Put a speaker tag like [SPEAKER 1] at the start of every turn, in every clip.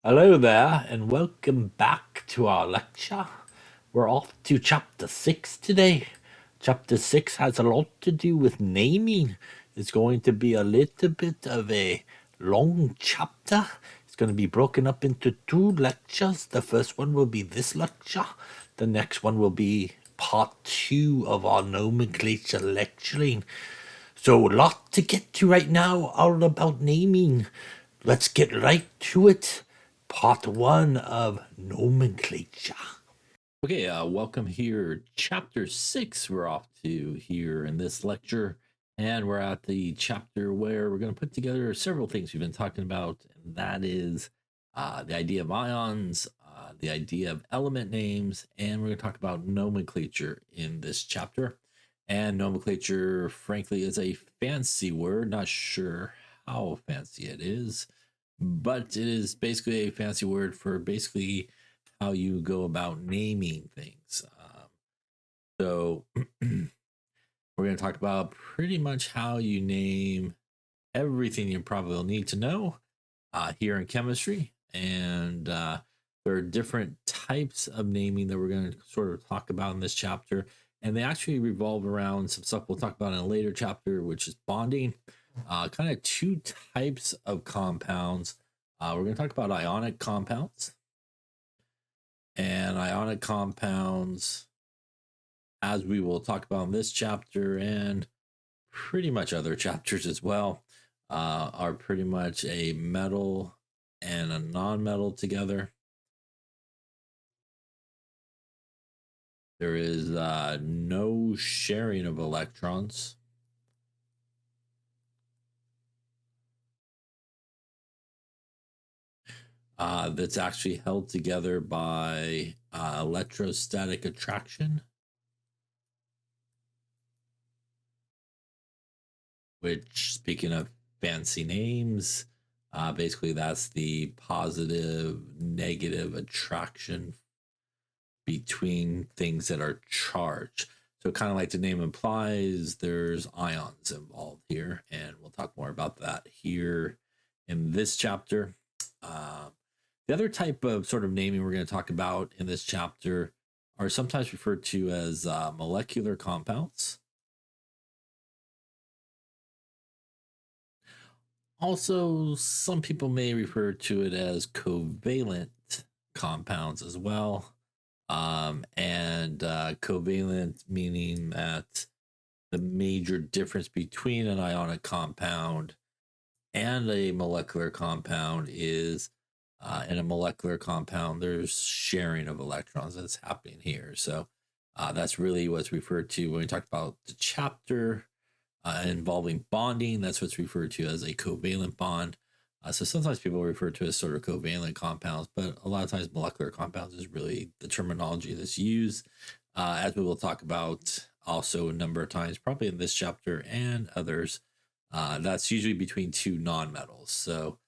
[SPEAKER 1] Hello there, and welcome back to our lecture. We're off to chapter 6 today. Chapter 6 has a lot to do with naming. It's going to be a little bit of a long chapter. It's going to be broken up into two lectures. The first one will be this lecture, the next one will be part 2 of our nomenclature lecturing. So, a lot to get to right now, all about naming. Let's get right to it. Part 1 of nomenclature. Okay, welcome here. Chapter 6, we're off to here in this lecture. And we're at the chapter where we're going to put together several things we've been talking about. And that is the idea of ions, the idea of element names, and we're going to talk about nomenclature in this chapter. And nomenclature, frankly, is a fancy word. Not sure how fancy it is, but it is basically a fancy word for basically how you go about naming things. So we're going to talk about pretty much how you name everything you probably will need to know here in chemistry. And there are different types of naming that we're going to sort of talk about in this chapter. And they actually revolve around some stuff we'll talk about in a later chapter, which is bonding. Kind of two types of compounds. We're going to talk about ionic compounds. And ionic compounds, as we will talk about in this chapter and pretty much other chapters as well, are pretty much a metal and a non-metal together. There is no sharing of electrons. That's actually held together by electrostatic attraction, which, speaking of fancy names, basically that's the positive negative attraction between things that are charged. So, kind of like the name implies, there's ions involved here, and we'll talk more about that here in this chapter. The other type of sort of naming we're going to talk about in this chapter are sometimes referred to as molecular compounds. Also, some people may refer to it as covalent compounds as well. And covalent meaning that the major difference between an ionic compound and a molecular compound is in a molecular compound, there's sharing of electrons that's happening here. So that's really what's referred to when we talk about the chapter involving bonding. That's what's referred to as a covalent bond. So sometimes people refer to as sort of covalent compounds, but a lot of times molecular compounds is really the terminology that's used, as we will talk about also a number of times, probably in this chapter and others. That's usually between two nonmetals. So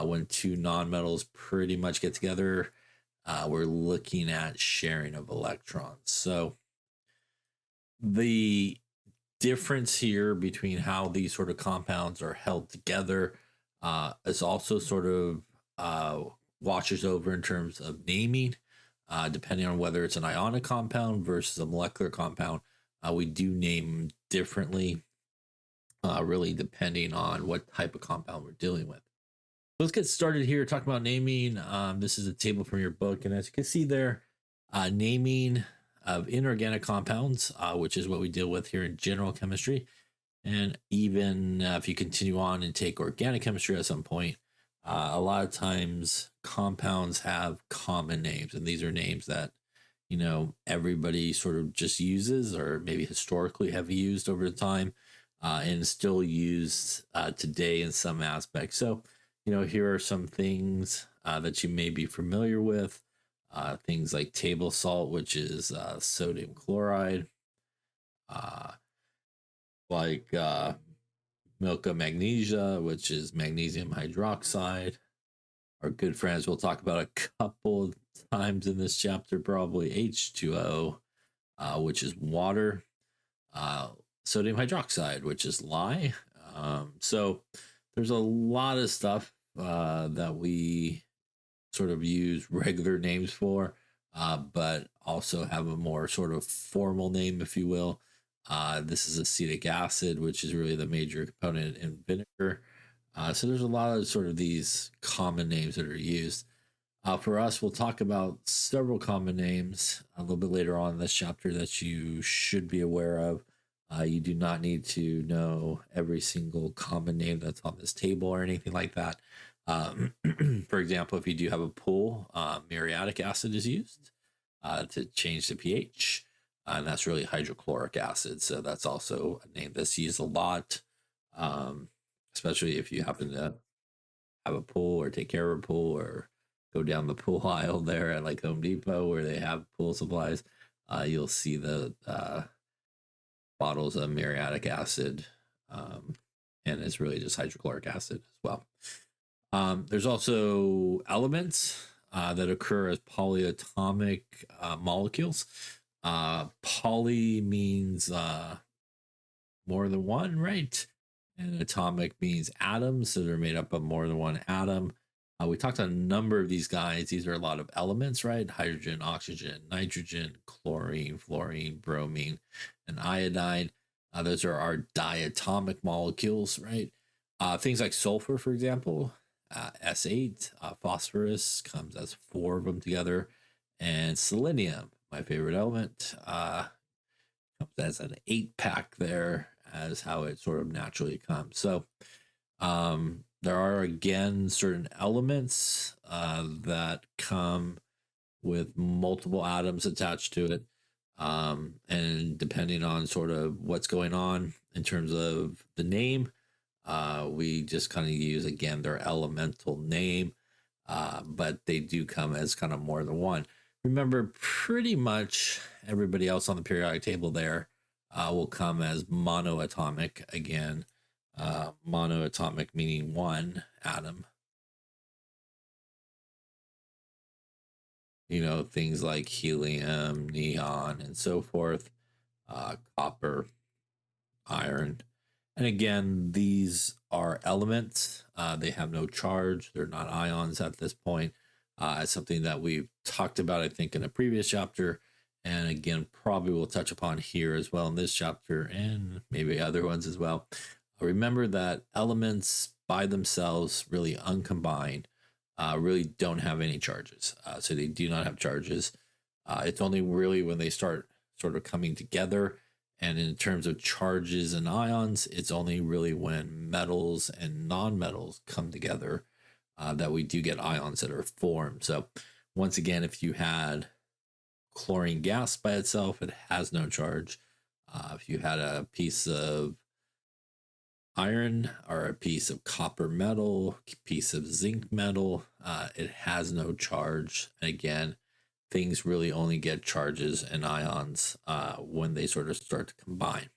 [SPEAKER 1] when two nonmetals pretty much get together, we're looking at sharing of electrons. So the difference here between how these sort of compounds are held together is also sort of washes over in terms of naming, depending on whether it's an ionic compound versus a molecular compound. We do name differently, really depending on what type of compound we're dealing with. So let's get started here talking about naming. This is a table from your book, and as you can see there, naming of inorganic compounds, which is what we deal with here in general chemistry. And even if you continue on and take organic chemistry at some point, a lot of times compounds have common names, and these are names that everybody sort of just uses, or maybe historically have used over the time, and still used today in some aspects. So, here are some things that you may be familiar with. Things like table salt, which is sodium chloride, like milk of magnesia, which is magnesium hydroxide. Our good friends we'll talk about a couple of times in this chapter, probably H2O, which is water, sodium hydroxide, which is lye. So there's a lot of stuff that we sort of use regular names for, but also have a more sort of formal name, if you will. This is acetic acid, which is really the major component in vinegar. So there's a lot of sort of these common names that are used. For us, we'll talk about several common names a little bit later on in this chapter that you should be aware of. You do not need to know every single common name that's on this table or anything like that. For example, if you do have a pool, muriatic acid is used to change the pH, and that's really hydrochloric acid. So that's also a name that's used a lot, especially if you happen to have a pool or take care of a pool or go down the pool aisle there at like Home Depot where they have pool supplies. You'll see the bottles of muriatic acid, and it's really just hydrochloric acid as well. There's also elements that occur as polyatomic molecules. Poly means more than one, right? And atomic means atoms, so they're made up of more than one atom. We talked on a number of these guys. These are a lot of elements, right? Hydrogen, oxygen, nitrogen, chlorine, fluorine, bromine, and iodine. Those are our diatomic molecules, right? Things like sulfur, for example, S8, phosphorus comes as 4 of them together, and selenium, my favorite element, comes as an 8-pack there, as how it sort of naturally comes. So there are, again, certain elements that come with multiple atoms attached to it. And depending on sort of what's going on in terms of the name, we just kind of use, again, their elemental name, but they do come as kind of more than one. Remember, pretty much everybody else on the periodic table there will come as monoatomic. Again, monoatomic meaning one atom. You know, things like helium, neon, and so forth, copper, iron. And again, these are elements. They have no charge. They're not ions at this point. It's something that we've talked about, I think, in a previous chapter. And again, probably we'll touch upon here as well in this chapter and maybe other ones as well. Remember that elements by themselves, really uncombined, really don't have any charges. So they do not have charges. It's only really when they start sort of coming together. And in terms of charges and ions, it's only really when metals and non-metals come together that we do get ions that are formed. So once again, if you had chlorine gas by itself, it has no charge. If you had a piece of iron or a piece of copper metal, piece of zinc metal, it has no charge. And again, things really only get charges and ions when they sort of start to combine.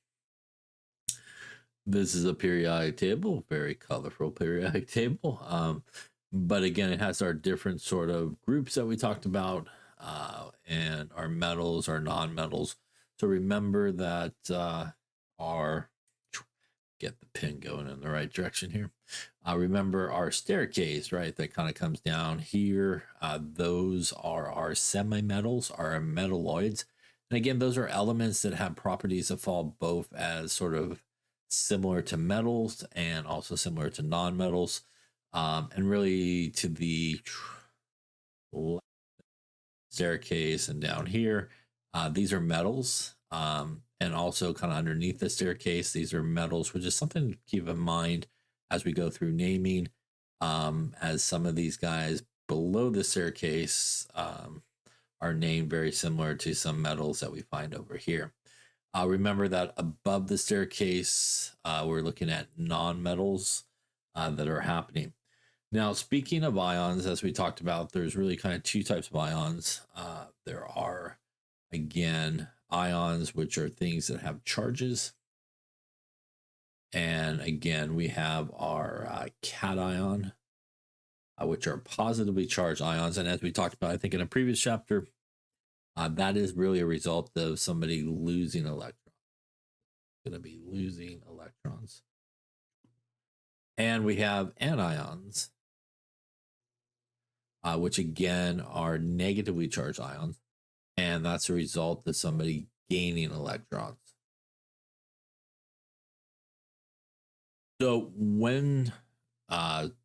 [SPEAKER 1] This is a periodic table, very colorful periodic table. But again, it has our different sort of groups that we talked about, and our metals, our non-metals. So remember that get the pin going in the right direction here. Remember our staircase, right? That kind of comes down here. Those are our semi-metals, our metalloids. And again, those are elements that have properties that fall both as sort of similar to metals and also similar to non-metals. And really to the staircase and down here, these are metals. And also kind of underneath the staircase, these are metals, which is something to keep in mind as we go through naming, as some of these guys below the staircase are named very similar to some metals that we find over here. Remember that above the staircase, we're looking at non-metals that are happening. Now, speaking of ions, as we talked about, there's really kind of two types of ions. There are, again, ions, which are things that have charges. And again, we have our cation, which are positively charged ions. And as we talked about, I think in a previous chapter, that is really a result of somebody losing electrons. Going to be losing electrons. And we have anions, which again are negatively charged ions, and that's a result of somebody gaining electrons. So when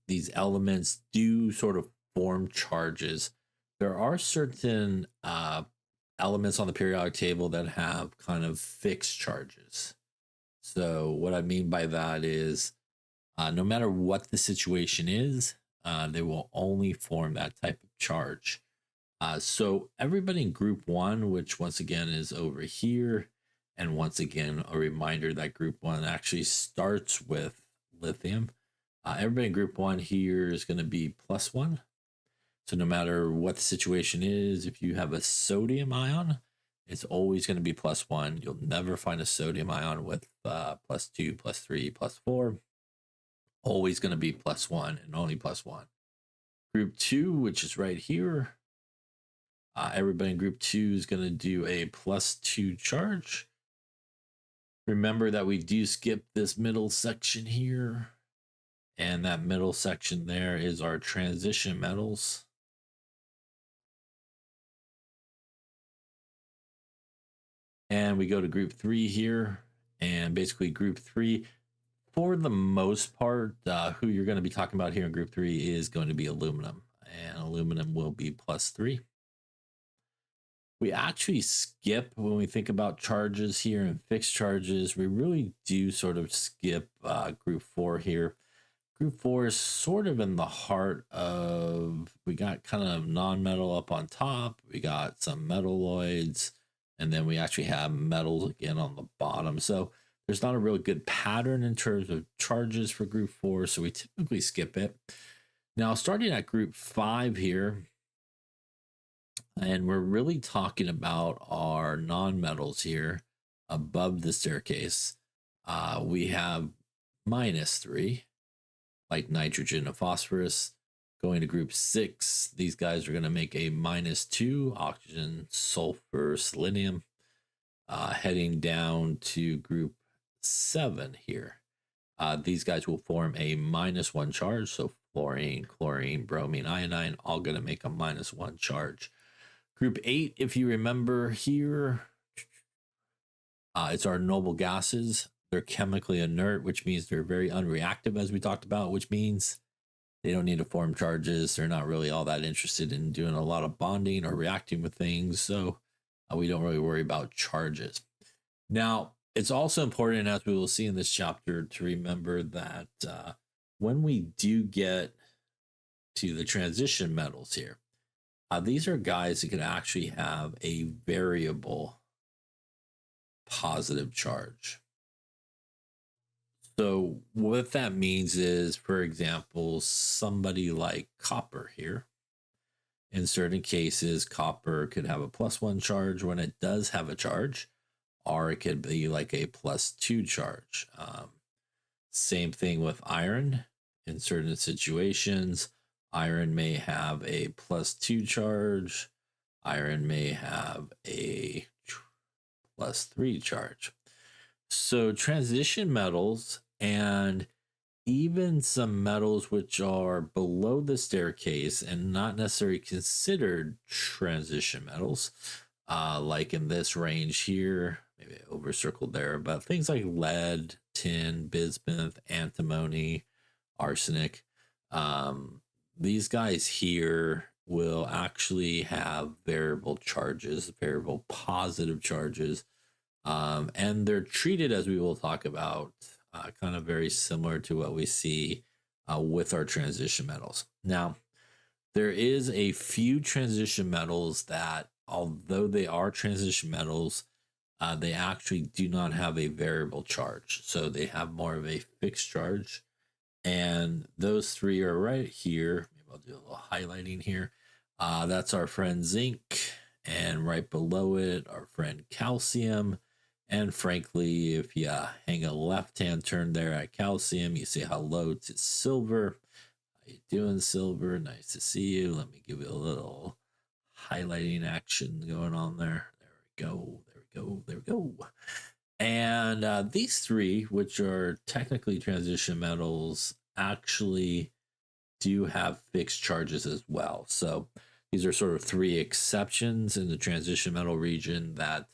[SPEAKER 1] these elements do sort of form charges, there are certain elements on the periodic table that have kind of fixed charges. So what I mean by that is no matter what the situation is, they will only form that type of charge. So everybody in group one, which once again is over here, and once again, a reminder that group one actually starts with lithium. Everybody in group one here is going to be +1. So no matter what the situation is, if you have a sodium ion, it's always going to be +1. You'll never find a sodium ion with +2, +3, +4. Always going to be +1 and only +1. Group two, which is right here, everybody in group two is going to do a +2 charge. Remember that we do skip this middle section here, and that middle section there is our transition metals. And we go to group three here, and basically group three, for the most part, who you're going to be talking about here in group three is going to be aluminum, and aluminum will be +3. We actually skip when we think about charges here and fixed charges. We really do sort of skip group four here. Group four is sort of in the heart of, we got kind of non-metal up on top. We got some metalloids, and then we actually have metals again on the bottom. So there's not a real good pattern in terms of charges for group four, so we typically skip it. Now, starting at group five here, and we're really talking about our non-metals here above the staircase. We have -3, like nitrogen and phosphorus. Going to group 6, these guys are going to make a -2, oxygen, sulfur, selenium. Heading down to group 7 here. These guys will form a -1 charge. So fluorine, chlorine, bromine, iodine, all going to make a -1 charge. Group 8, if you remember here, it's our noble gases. They're chemically inert, which means they're very unreactive, as we talked about, which means they don't need to form charges. They're not really all that interested in doing a lot of bonding or reacting with things. So we don't really worry about charges. Now, it's also important, as we will see in this chapter, to remember that when we do get to the transition metals here, these are guys that can actually have a variable positive charge. So what that means is, for example, somebody like copper here, in certain cases, copper could have a +1 charge when it does have a charge, or it could be like a +2 charge. Same thing with iron. In certain situations, iron may have a +2 charge. Iron may have a +3 charge. So transition metals, and even some metals which are below the staircase and not necessarily considered transition metals, like in this range here, maybe over circled there, but things like lead, tin, bismuth, antimony, arsenic, these guys here will actually have variable charges, variable positive charges, and they're treated, as we will talk about, kind of very similar to what we see with our transition metals. Now, there is a few transition metals that, although they are transition metals, they actually do not have a variable charge. So they have more of a fixed charge. And those three are right here. Maybe I'll do a little highlighting here. That's our friend zinc. And right below it, our friend calcium. And frankly, if you hang a left-hand turn there at calcium, you see how low to silver. How you doing, silver? Nice to see you. Let me give you a little highlighting action going on there. There we go. There we go. There we go. And these three, which are technically transition metals, actually do have fixed charges as well. So these are sort of three exceptions in the transition metal region that,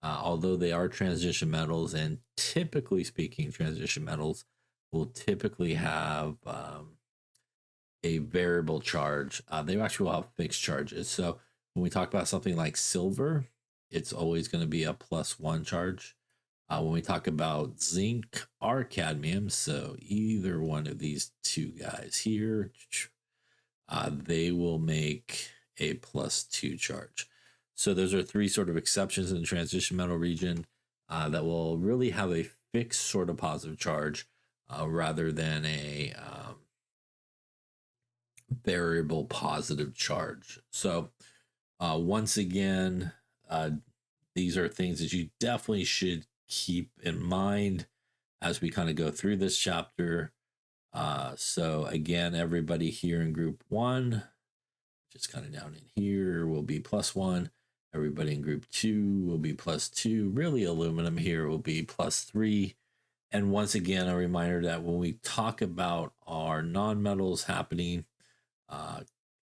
[SPEAKER 1] although they are transition metals, and typically speaking, transition metals will typically have a variable charge. They actually will have fixed charges. So when we talk about something like silver, it's always going to be a +1 charge. When we talk about zinc or cadmium, so either one of these two guys here, they will make a +2 charge. So those are three sort of exceptions in the transition metal region that will really have a fixed sort of positive charge rather than a variable positive charge. So once again, these are things that you definitely should keep in mind as we kind of go through this chapter. So again, everybody here in group 1, just kind of down in here, will be +1. Everybody in group 2 will be +2. Really, aluminum here will be +3. And once again, a reminder that when we talk about our nonmetals happening,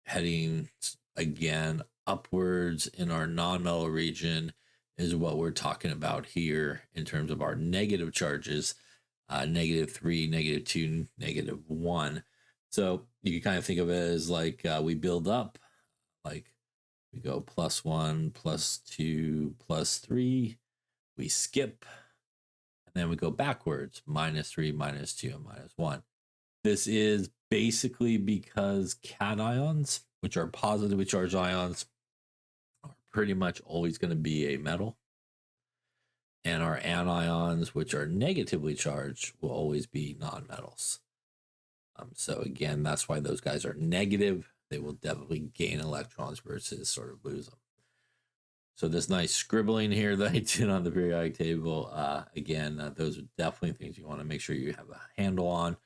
[SPEAKER 1] heading again upwards in our nonmetal region is what we're talking about here in terms of our negative charges, -3, -2, -1. So you can kind of think of it as like we build up, like we go +1, +2, +3, we skip, and then we go backwards, -3, -2, and -1. This is basically because cations, which are positively charged ions, are pretty much always going to be a metal. And our anions, which are negatively charged, will always be nonmetals. So again, that's why those guys are negative. They will definitely gain electrons versus sort of lose them. So this nice scribbling here that I did on the periodic table, again, those are definitely things you want to make sure you have a handle on.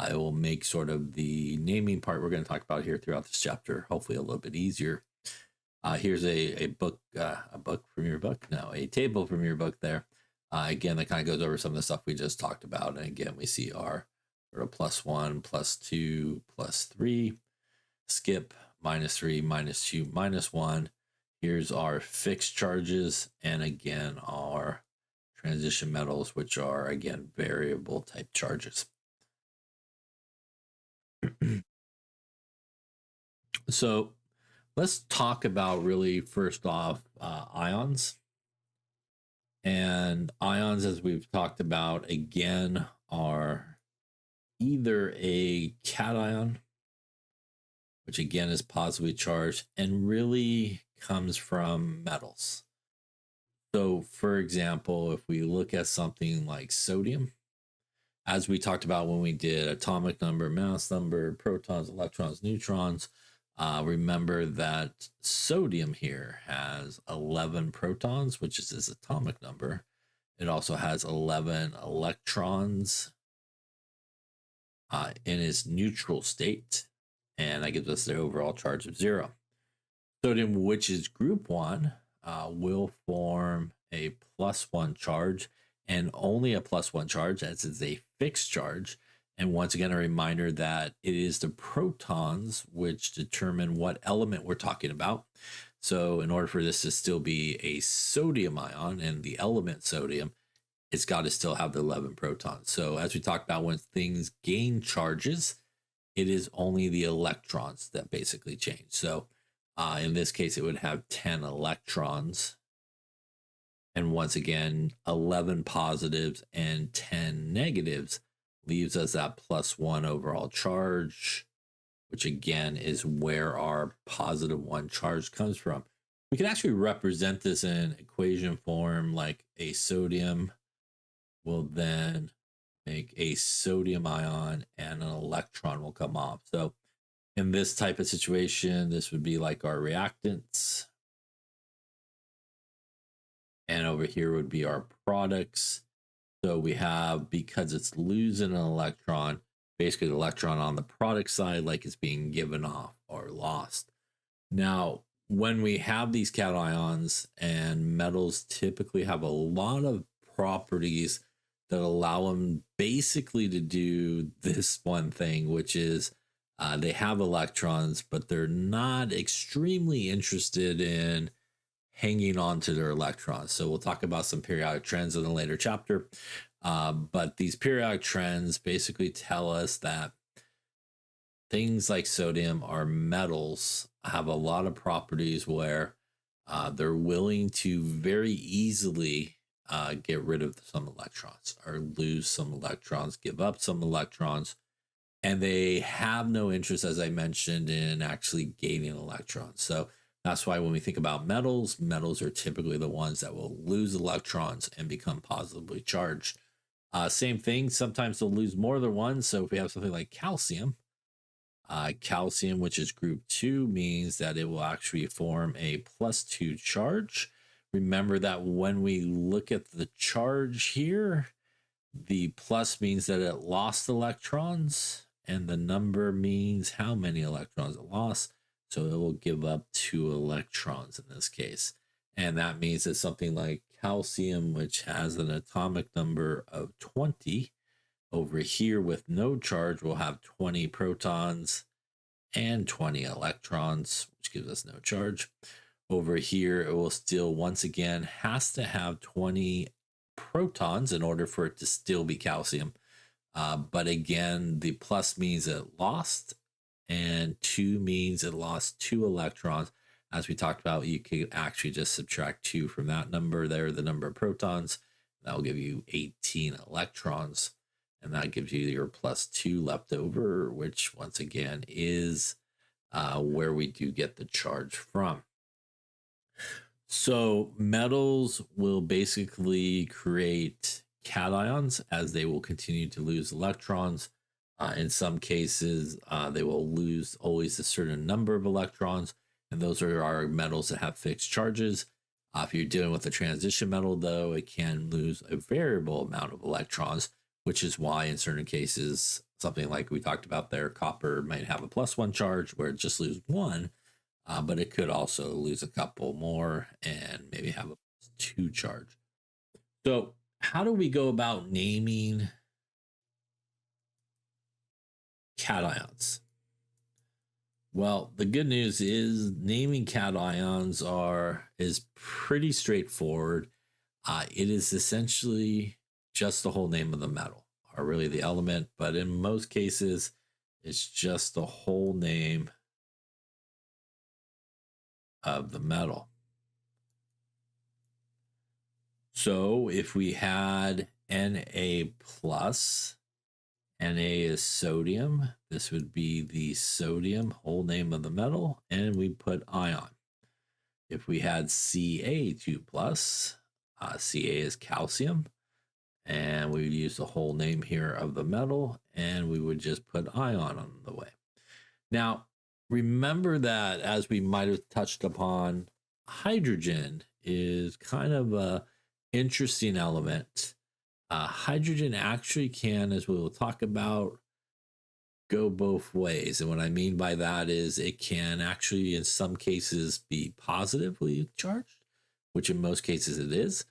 [SPEAKER 1] It will make sort of the naming part we're going to talk about here throughout this chapter hopefully a little bit easier. Here's a book from your book. No, a table from your book there. Again, that kind of goes over some of the stuff we just talked about. And again, we see our sort of +1, +2, +3, skip, -3, -2, -1. Here's our fixed charges. And again, our transition metals, which are, again, variable type charges. So let's talk about really first off ions. And ions, as we've talked about, again, are either a cation, which again is positively charged and really comes from metals. So for example, if we look at something like sodium, as we talked about when we did atomic number, mass number, protons, electrons, neutrons, remember that sodium here has 11 protons, which is its atomic number. It also has 11 electrons in its neutral state, and that gives us the overall charge of 0. Sodium, which is group 1, will form a +1 charge, and only a +1 charge, as is a fixed charge. And once again, a reminder that it is the protons which determine what element we're talking about. So in order for this to still be a sodium ion and the element sodium, it's got to still have the 11 protons. So as we talked about, when things gain charges, it is only the electrons that basically change. So in this case, it would have 10 electrons. And once again, 11 positives and 10 negatives leaves us that +1 overall charge, which again is where our +1 charge comes from. We can actually represent this in equation form, like a sodium will then make a sodium ion and an electron will come off. So in this type of situation, this would be like our reactants. And over here would be our products. So we have, because it's losing an electron, basically the electron on the product side, like it's being given off or lost. Now, when we have these cations, and metals typically have a lot of properties that allow them basically to do this one thing, which is They have electrons, but they're not extremely interested in hanging on to their electrons. So we'll talk about some periodic trends in a later chapter. But these periodic trends basically tell us that things like sodium or metals have a lot of properties where they're willing to very easily get rid of some electrons or lose some electrons, give up some electrons, and they have no interest, as I mentioned, in actually gaining electrons. So that's why when we think about metals, metals are typically the ones that will lose electrons and become positively charged. Same thing, sometimes they'll lose more than one. So if we have something like calcium, calcium, which is group 2, means that it will actually form a +2 charge. Remember that when we look at the charge here, the plus means that it lost electrons, and the number means how many electrons it lost. So it will give up 2 electrons in this case. And that means that something like calcium, which has an atomic number of 20, over here with no charge, will have 20 protons and 20 electrons, which gives us no charge. Over here, it will still, once again, has to have 20 protons in order for it to still be calcium. But again, the plus means it lost, and 2 means it lost 2 electrons. As we talked about, you could actually just subtract 2 from that number there, the number of protons. That will give you 18 electrons, and that gives you your +2 left over, which once again is where we do get the charge from. So metals will basically create cations as they will continue to lose electrons. In some cases, they will lose always a certain number of electrons, and those are our metals that have fixed charges. If you're dealing with a transition metal, though, it can lose a variable amount of electrons, which is why in certain cases, something like we talked about there, copper might have a +1 charge where it just loses 1. But it could also lose a couple more and maybe have a +2 charge. So how do we go about naming cations? Well, the good news is naming cations is pretty straightforward. It is essentially just the whole name of the metal, or really the element, but in most cases, it's just the whole name of the metal. So if we had Na plus, Na is sodium, this would be the sodium, whole name of the metal, and we put ion. If we had Ca2 plus, Ca is calcium, and we would use the whole name here of the metal, and we would just put ion on the way. Now, remember that as we might have touched upon, hydrogen is kind of a interesting element. Hydrogen actually can, as we will talk about, go both ways. And what I mean by that is it can actually, in some cases, be positively charged, which in most cases it is.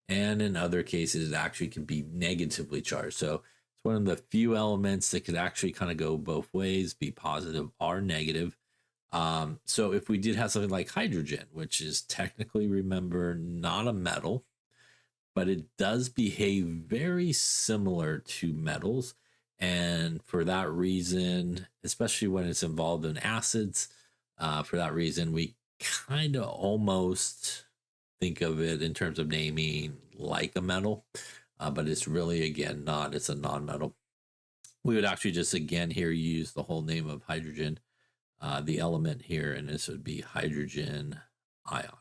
[SPEAKER 1] And in other cases, it actually can be negatively charged. So it's one of the few elements that could actually kind of go both ways, be positive or negative. So if we did have something like hydrogen, which is technically, remember, not a metal, but it does behave very similar to metals. And for that reason, especially when it's involved in acids, for that reason, we kind of almost think of it in terms of naming like a metal, but it's really, again, not. It's a non-metal. We would actually just, again, here use the whole name of hydrogen, the element here, and this would be hydrogen ion.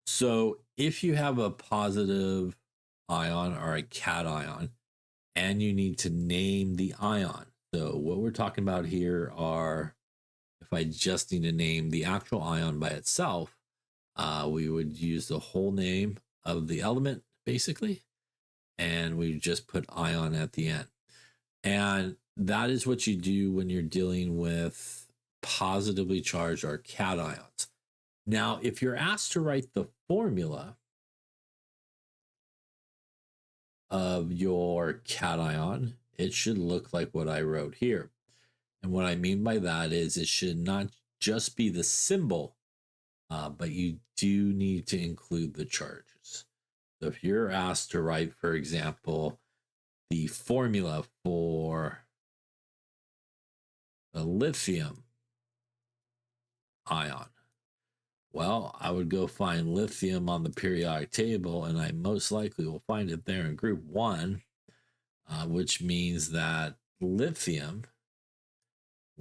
[SPEAKER 1] So if you have a positive ion or a cation, and you need to name the ion. So what we're talking about here are, if I just need to name the actual ion by itself, we would use the whole name of the element, basically, and we just put ion at the end. And that is what you do when you're dealing with positively charged or cations. Now, if you're asked to write the formula of your cation, it should look like what I wrote here. And what I mean by that is it should not just be the symbol, but you do need to include the charges. So if you're asked to write, for example, the formula for the lithium ion, well, I would go find lithium on the periodic table, and I most likely will find it there in group 1, which means that lithium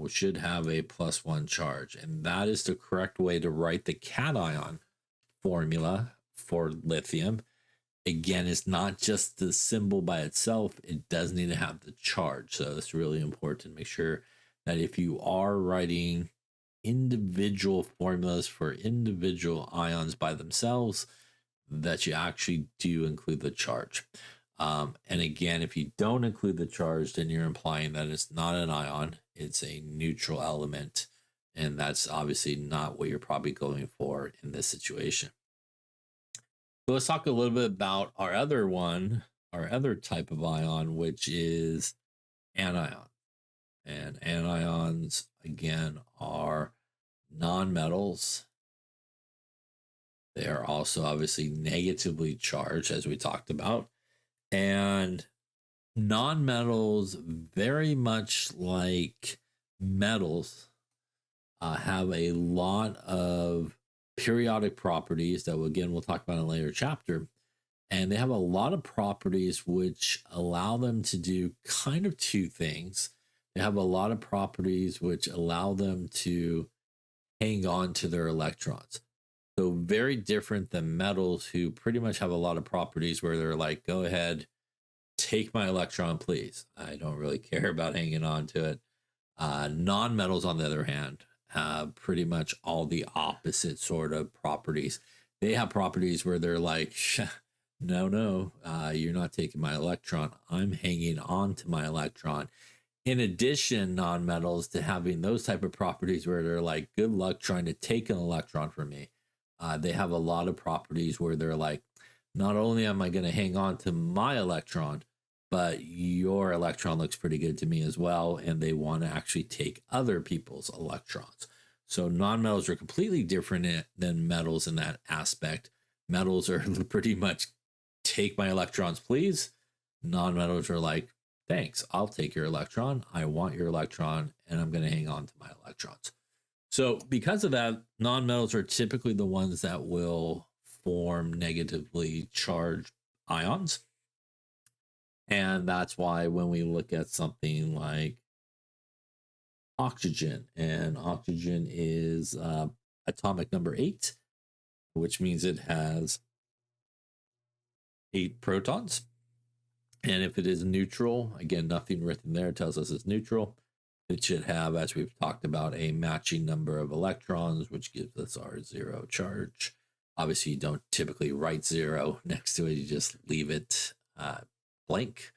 [SPEAKER 1] should have a +1 charge. And that is the correct way to write the cation formula for lithium. Again, it's not just the symbol by itself, it does need to have the charge. So it's really important to make sure that if you are writing individual formulas for individual ions by themselves, that you actually do include the charge. And again, if you don't include the charge, then you're implying that it's not an ion, it's a neutral element. And that's obviously not what you're probably going for in this situation. So let's talk a little bit about our other type of ion, which is anion. And anions, again, are nonmetals. They are also obviously negatively charged, as we talked about. And nonmetals, very much like metals, have a lot of periodic properties that we'll talk about in a later chapter. And they have a lot of properties which allow them to do kind of two things. They have a lot of properties which allow them to hang on to their electrons. So very different than metals, who pretty much have a lot of properties where they're like, go ahead, take my electron, please. I don't really care about hanging on to it. Non-metals, on the other hand, have pretty much all the opposite sort of properties. They have properties where they're like, no, you're not taking my electron. I'm hanging on to my electron. In addition, non-metals to having those type of properties where they're like, good luck trying to take an electron from me. They have a lot of properties where they're like, not only am I going to hang on to my electron, but your electron looks pretty good to me as well. And they want to actually take other people's electrons. So non-metals are completely different than metals in that aspect. Metals are pretty much take my electrons, please. Non-metals are like, thanks, I'll take your electron. I want your electron, and I'm going to hang on to my electrons. So because of that, nonmetals are typically the ones that will form negatively charged ions. And that's why when we look at something like oxygen, and oxygen is atomic number 8, which means it has 8 protons. And if it is neutral, again, nothing written there tells us it's neutral. It should have, as we've talked about, a matching number of electrons, which gives us our 0 charge. Obviously, you don't typically write 0 next to it. You just leave it blank.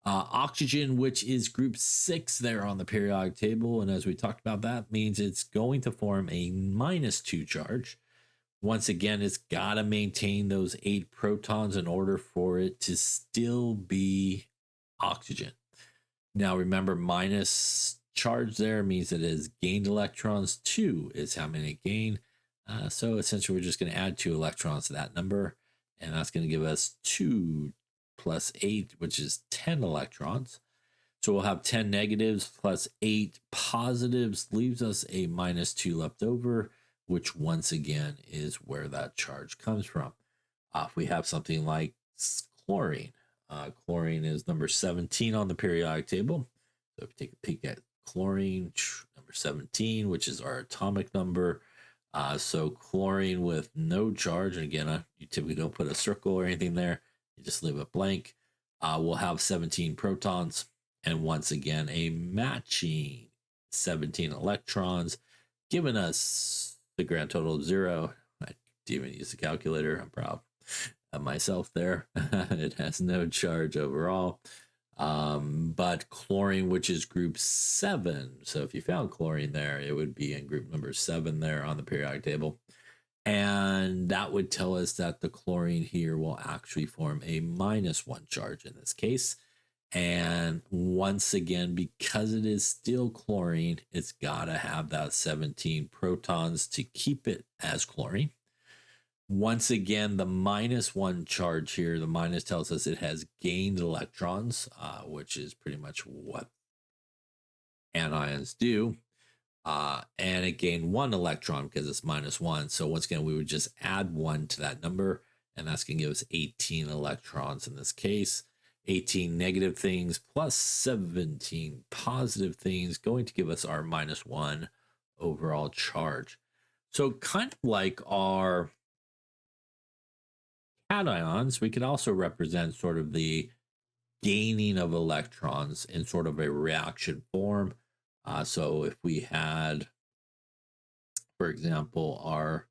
[SPEAKER 1] Oxygen, which is group 6 there on the periodic table, and as we talked about, that means it's going to form a -2 charge. Once again, it's got to maintain those 8 protons in order for it to still be oxygen. Now, remember, minus charge there means that it has gained electrons. 2 is how many it gained. So essentially, we're just going to add 2 electrons to that number, and that's going to give us 2 plus 8, which is 10 electrons. So we'll have 10 negatives plus 8 positives, leaves us a -2 left over, which once again is where that charge comes from. If we have something like chlorine, chlorine is number 17 on the periodic table. So if you take a peek at chlorine, number 17, which is our atomic number. So chlorine with no charge, and again, you typically don't put a circle or anything there. You just leave it blank. We'll have 17 protons, and once again, a matching 17 electrons, giving us the grand total of 0. I didn't even use the calculator. I'm proud of myself there. It has no charge overall. But chlorine, which is group 7. So if you found chlorine there, it would be in group number 7 there on the periodic table. And that would tell us that the chlorine here will actually form a -1 charge in this case. And once again, because it is still chlorine, it's got to have that 17 protons to keep it as chlorine. Once again, the -1 charge here, the minus tells us it has gained electrons, which is pretty much what anions do. And it gained 1 electron because it's -1. So once again, we would just add 1 to that number, and that's going to give us 18 electrons in this case. 18 negative things plus 17 positive things going to give us our -1 overall charge. So kind of like our cations, we could also represent sort of the gaining of electrons in sort of a reaction form. So if we had, for example, our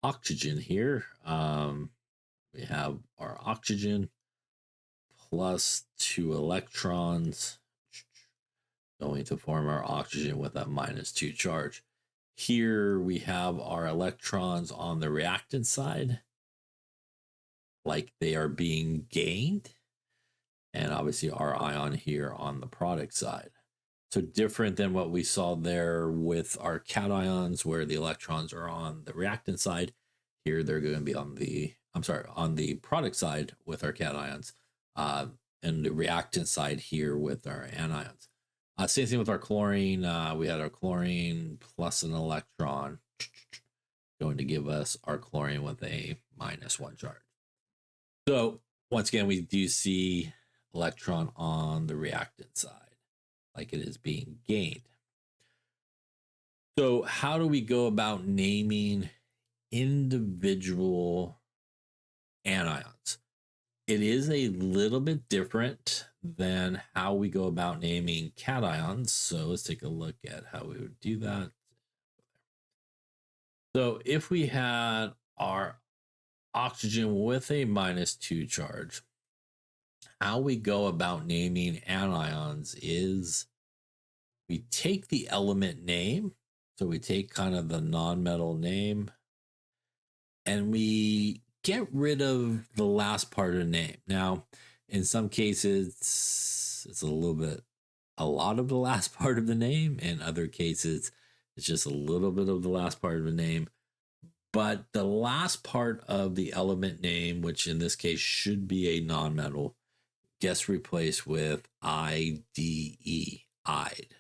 [SPEAKER 1] oxygen here, we have our oxygen plus 2 electrons going to form our oxygen with a -2 charge. Here we have our electrons on the reactant side, like they are being gained, and obviously our ion here on the product side. So different than what we saw there with our cations, where the electrons are on the reactant side. Here they're going to be on the product side with our cations, and the reactant side here with our anions. Same thing with our chlorine. We had our chlorine plus an electron going to give us our chlorine with a -1 charge. So once again, we do see electron on the reactant side, like it is being gained. So how do we go about naming individual anions? It is a little bit different than how we go about naming cations. So let's take a look at how we would do that. So if we had our oxygen with a -2 charge, how we go about naming anions is we take the element name. So we take kind of the non-metal name, and we get rid of the last part of the name. Now, in some cases, it's a lot of the last part of the name. In other cases, it's just a little bit of the last part of the name. But the last part of the element name, which in this case should be a non-metal, gets replaced with IDE, IDE.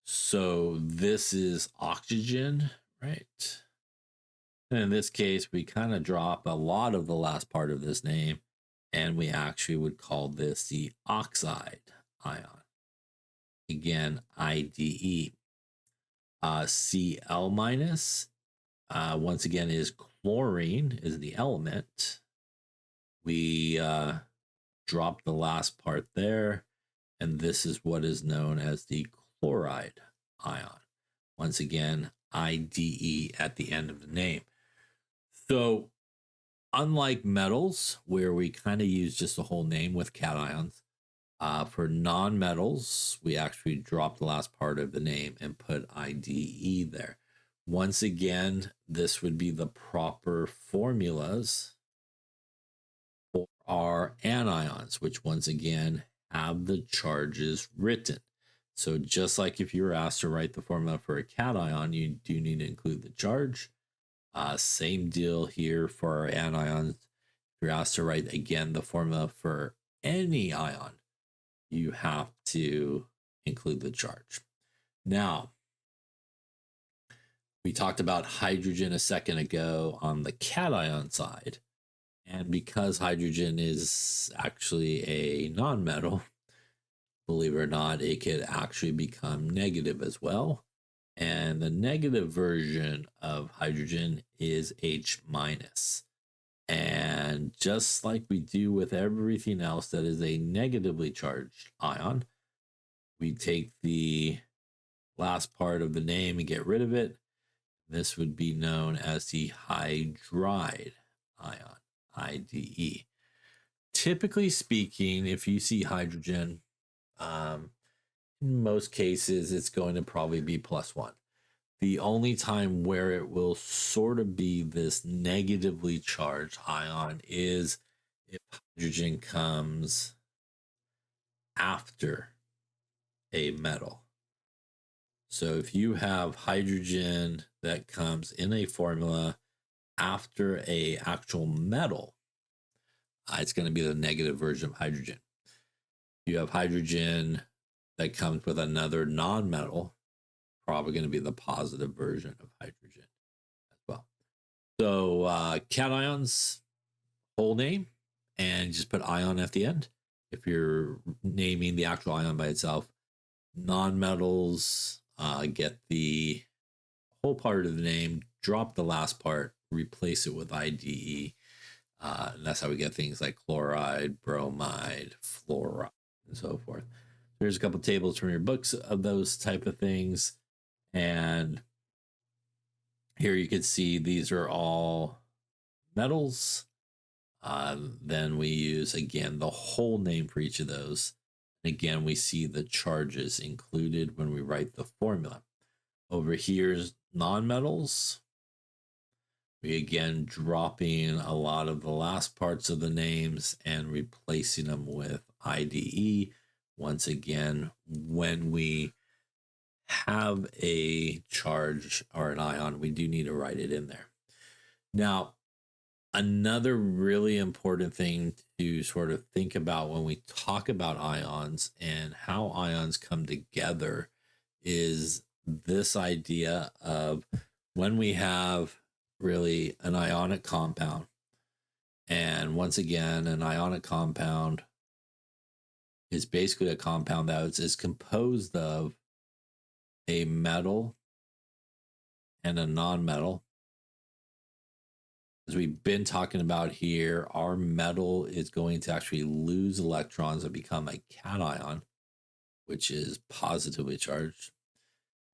[SPEAKER 1] So this is oxygen, right? And in this case, we kind of drop a lot of the last part of this name, and we actually would call this the oxide ion. Again, IDE. Cl minus, once again, is chlorine, is the element. We drop the last part there, and this is what is known as the chloride ion. Once again, IDE at the end of the name. So unlike metals, where we kind of use just the whole name with cations, for non-metals, we actually drop the last part of the name and put IDE there. Once again, this would be the proper formulas for our anions, which once again have the charges written. So just like if you were asked to write the formula for a cation, you do need to include the charge. Same deal here for our anions. If you're asked to write again the formula for any ion, you have to include the charge. Now, we talked about hydrogen a second ago on the cation side. And because hydrogen is actually a non-metal, believe it or not, it could actually become negative as well. And the negative version of hydrogen is H minus. And just like we do with everything else that is a negatively charged ion, we take the last part of the name and get rid of it. This would be known as the hydride ion, IDE. Typically speaking, if you see hydrogen, in most cases, it's going to probably be +1. The only time where it will sort of be this negatively charged ion is if hydrogen comes after a metal. So if you have hydrogen that comes in a formula after a actual metal, it's going to be the negative version of hydrogen. You have hydrogen that comes with another non-metal, probably going to be the positive version of hydrogen as well. So cations, whole name, and just put ion at the end. If you're naming the actual ion by itself, non-metals, get the whole part of the name, drop the last part, replace it with IDE. And that's how we get things like chloride, bromide, fluoride, and so forth. There's a couple tables from your books of those type of things. And here you can see these are all metals. Then we use, again, the whole name for each of those. Again, we see the charges included when we write the formula. Over here's nonmetals. We again dropping a lot of the last parts of the names and replacing them with IDE. Once again, when we have a charge or an ion, we do need to write it in there. Now, another really important thing to sort of think about when we talk about ions and how ions come together is this idea of when we have really an ionic compound. And once again, an ionic compound is basically a compound that is composed of a metal and a non-metal. As we've been talking about here, our metal is going to actually lose electrons and become a cation, which is positively charged.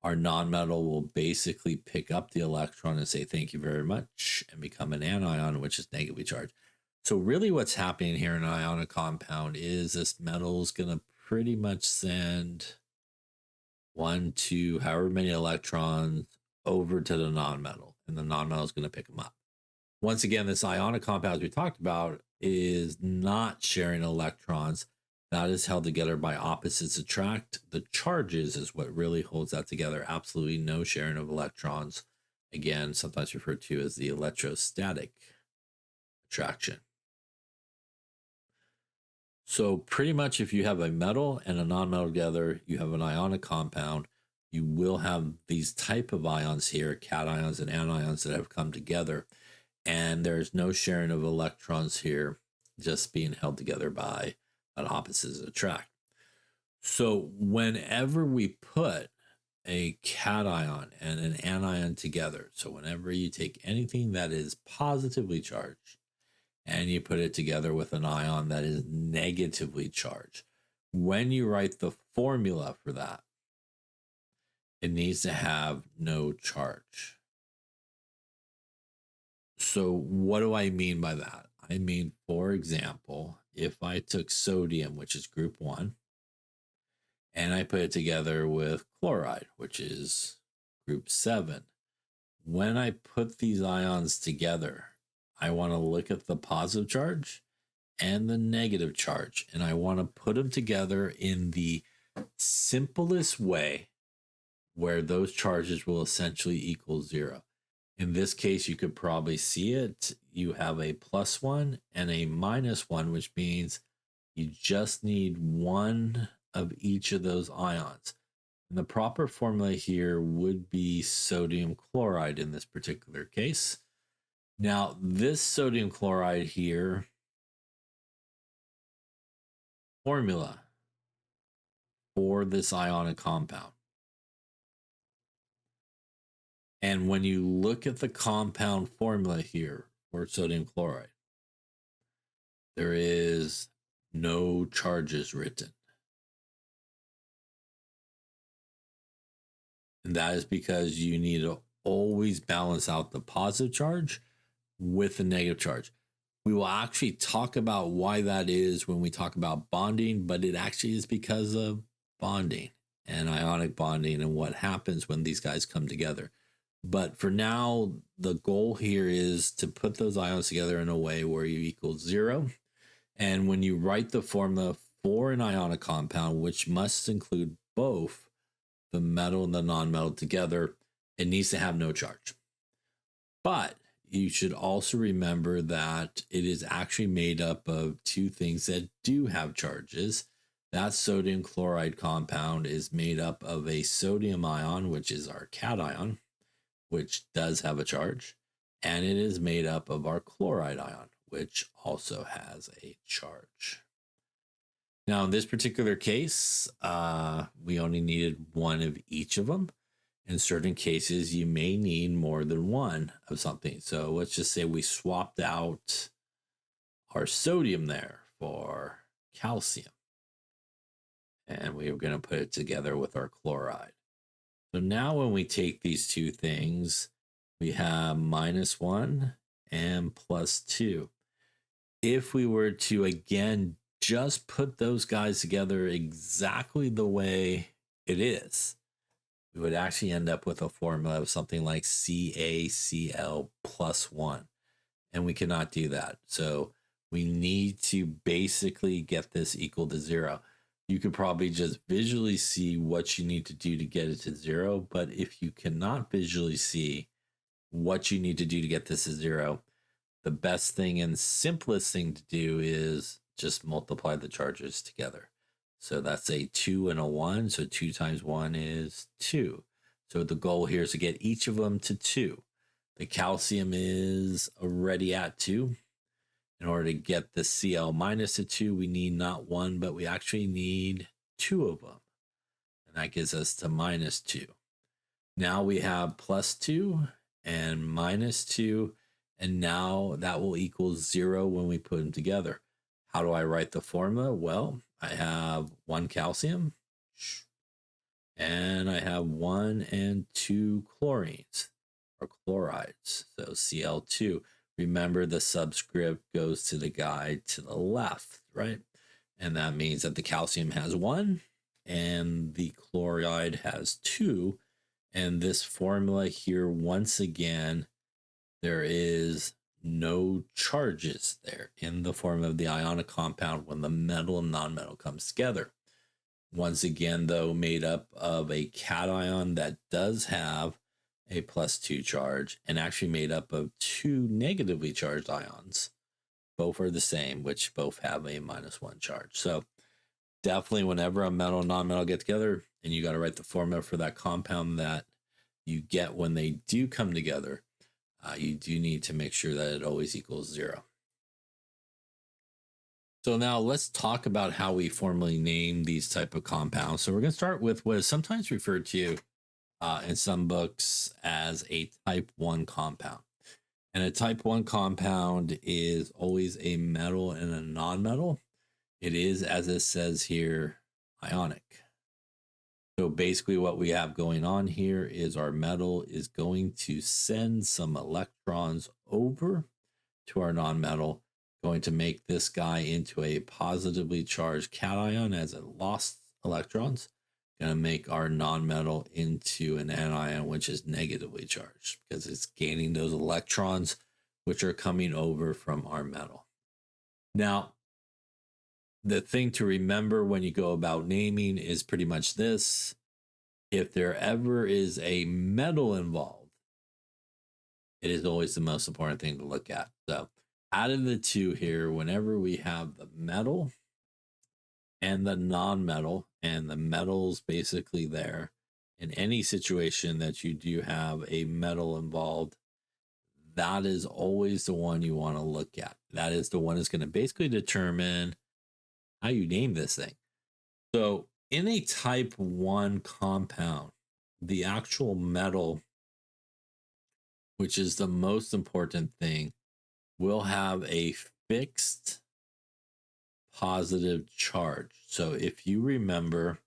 [SPEAKER 1] Our nonmetal will basically pick up the electron and say thank you very much and become an anion, which is negatively charged. So really what's happening here in an ionic compound is this metal is going to pretty much send 1, 2, however many electrons over to the nonmetal, and the nonmetal is going to pick them up. Once again, this ionic compound, as we talked about, is not sharing electrons. That is held together by opposites attract. The charges is what really holds that together. Absolutely no sharing of electrons. Again, sometimes referred to as the electrostatic attraction. So pretty much if you have a metal and a non-metal together, you have an ionic compound. You will have these type of ions here, cations and anions that have come together. And there's no sharing of electrons here, just being held together by an opposites attract. So whenever we put a cation and an anion together, so whenever you take anything that is positively charged and you put it together with an ion that is negatively charged, when you write the formula for that, it needs to have no charge. So what do I mean by that? I mean, for example, if I took sodium, which is group 1, and I put it together with chloride, which is group 7, when I put these ions together, I want to look at the positive charge and the negative charge, and I want to put them together in the simplest way where those charges will essentially equal 0. In this case, you could probably see it. You have a +1 and a -1, which means you just need one of each of those ions. And the proper formula here would be sodium chloride in this particular case. Now, this sodium chloride here, formula for this ionic compound. And when you look at the compound formula here for sodium chloride, there is no charges written. And that is because you need to always balance out the positive charge with the negative charge. We will actually talk about why that is when we talk about bonding, but it actually is because of bonding and ionic bonding and what happens when these guys come together. But for now, the goal here is to put those ions together in a way where you equal 0. And when you write the formula for an ionic compound, which must include both the metal and the nonmetal together, it needs to have no charge. But you should also remember that it is actually made up of two things that do have charges. That sodium chloride compound is made up of a sodium ion, which is our cation, which does have a charge, and it is made up of our chloride ion, which also has a charge. Now, in this particular case, we only needed one of each of them. In certain cases, you may need more than one of something. So let's just say we swapped out our sodium there for calcium. And we were going to put it together with our chloride. So now when we take these two things, we have -1 and +2. If we were to, again, just put those guys together exactly the way it is, we would actually end up with a formula of something like CaCl +1. And we cannot do that. So we need to basically get this equal to 0. You could probably just visually see what you need to do to get it to 0. But if you cannot visually see what you need to do to get this to 0, the best thing and simplest thing to do is just multiply the charges together. So that's a 2 and a 1. So 2 times 1 is 2. So the goal here is to get each of them to 2. The calcium is already at 2. In order to get the Cl minus to 2, we need not 1, but we actually need 2 of them. And that gives us to -2. Now we have +2 and -2. And now that will equal 0 when we put them together. How do I write the formula? Well, I have 1 calcium and I have 1 and 2 chlorines or chlorides. So Cl2. Remember, the subscript goes to the guy to the left, right? And that means that the calcium has 1 and the chloride has 2. And this formula here, once again, there is no charges there in the form of the ionic compound when the metal and nonmetal comes together. Once again, though, made up of a cation that does have a +2 charge and actually made up of 2 negatively charged ions. Both are the same, which both have a -1 charge. So definitely whenever a metal and nonmetal get together, and you got to write the formula for that compound that you get when they do come together, you do need to make sure that it always equals 0. So now let's talk about how we formally name these type of compounds. So we're going to start with what is sometimes referred to in some books as a type 1 compound. And a type 1 compound is always a metal and a nonmetal. It is, as it says here, ionic. So basically what we have going on here is our metal is going to send some electrons over to our nonmetal, going to make this guy into a positively charged cation as it lost electrons, going to make our nonmetal into an anion, which is negatively charged because it's gaining those electrons, which are coming over from our metal. Now, the thing to remember when you go about naming is pretty much this. If there ever is a metal involved, it is always the most important thing to look at. So out of the two here, whenever we have the metal and the non-metal, and the metal's basically there, in any situation that you do have a metal involved, that is always the one you want to look at. That is the one that's going to basically determine how you name this thing. So in a type 1 compound, the actual metal, which is the most important thing, will have a fixed positive charge. So if you remember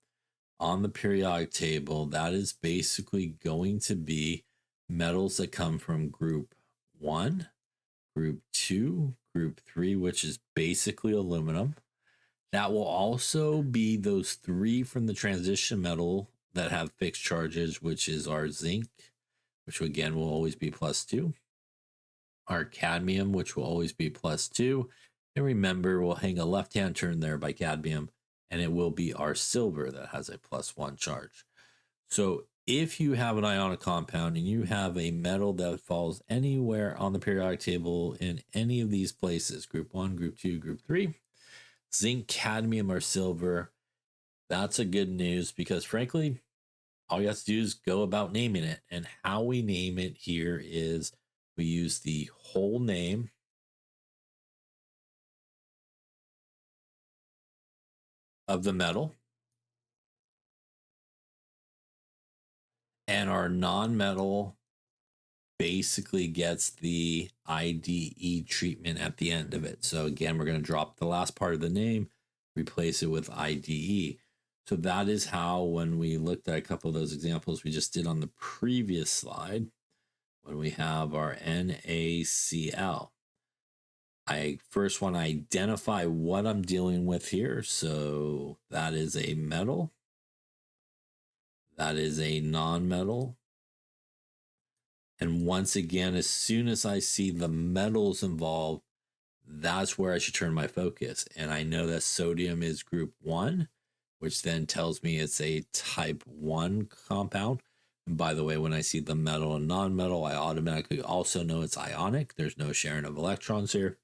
[SPEAKER 1] on the periodic table, that is basically going to be metals that come from group 1, group 2, group 3, which is basically aluminum. That will also be those 3 from the transition metal that have fixed charges, which is our zinc, which again will always be +2. Our cadmium, which will always be +2. And remember, we'll hang a left-hand turn there by cadmium. and it will be our silver that has a +1 charge. So if you have an ionic compound and you have a metal that falls anywhere on the periodic table in any of these places, group 1, group 2, group 3, zinc, cadmium, or silver, that's a good news because frankly, all you have to do is go about naming it. And how we name it here is we use the whole name of the metal, and our non-metal basically gets the IDE treatment at the end of it. So again, we're going to drop the last part of the name, replace it with IDE. So that is how, when we looked at a couple of those examples we just did on the previous slide, when we have our NaCl, I first want to identify what I'm dealing with here. So that is a metal. That is a non-metal. And once again, as soon as I see the metals involved, that's where I should turn my focus. And I know that sodium is group 1, which then tells me it's a type 1 compound. And by the way, when I see the metal and non-metal, I automatically also know it's ionic. There's no sharing of electrons here.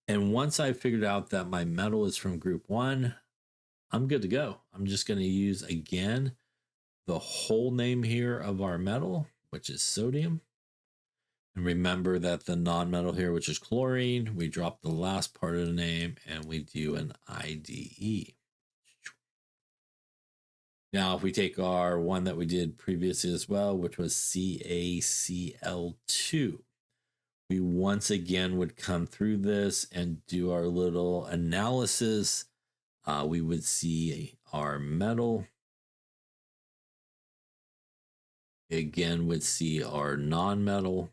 [SPEAKER 1] And once I figured out that my metal is from group 1, I'm good to go. I'm just going to use, again, the whole name here of our metal, which is sodium. And remember that the non-metal here, which is chlorine, we drop the last part of the name and we do an IDE. Now, if we take our one that we did previously as well, which was CaCl2, we once again would come through this and do our little analysis. We would see our metal. Again, would see our non-metal.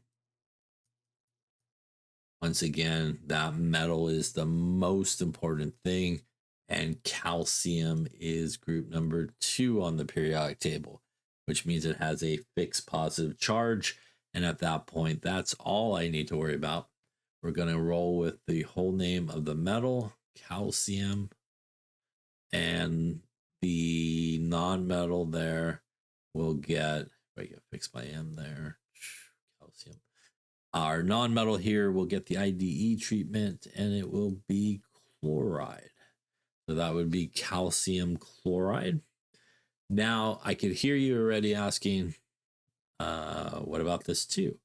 [SPEAKER 1] Once again, that metal is the most important thing, and calcium is group number 2 on the periodic table, which means it has a fixed positive charge. And at that point, that's all I need to worry about. We're going to roll with the whole name of the metal, calcium, and the non-metal there will get, if I get fixed by M there, calcium. Our non-metal here will get the IDE treatment, and it will be chloride. So that would be calcium chloride. Now, I could hear you already asking, what about this too?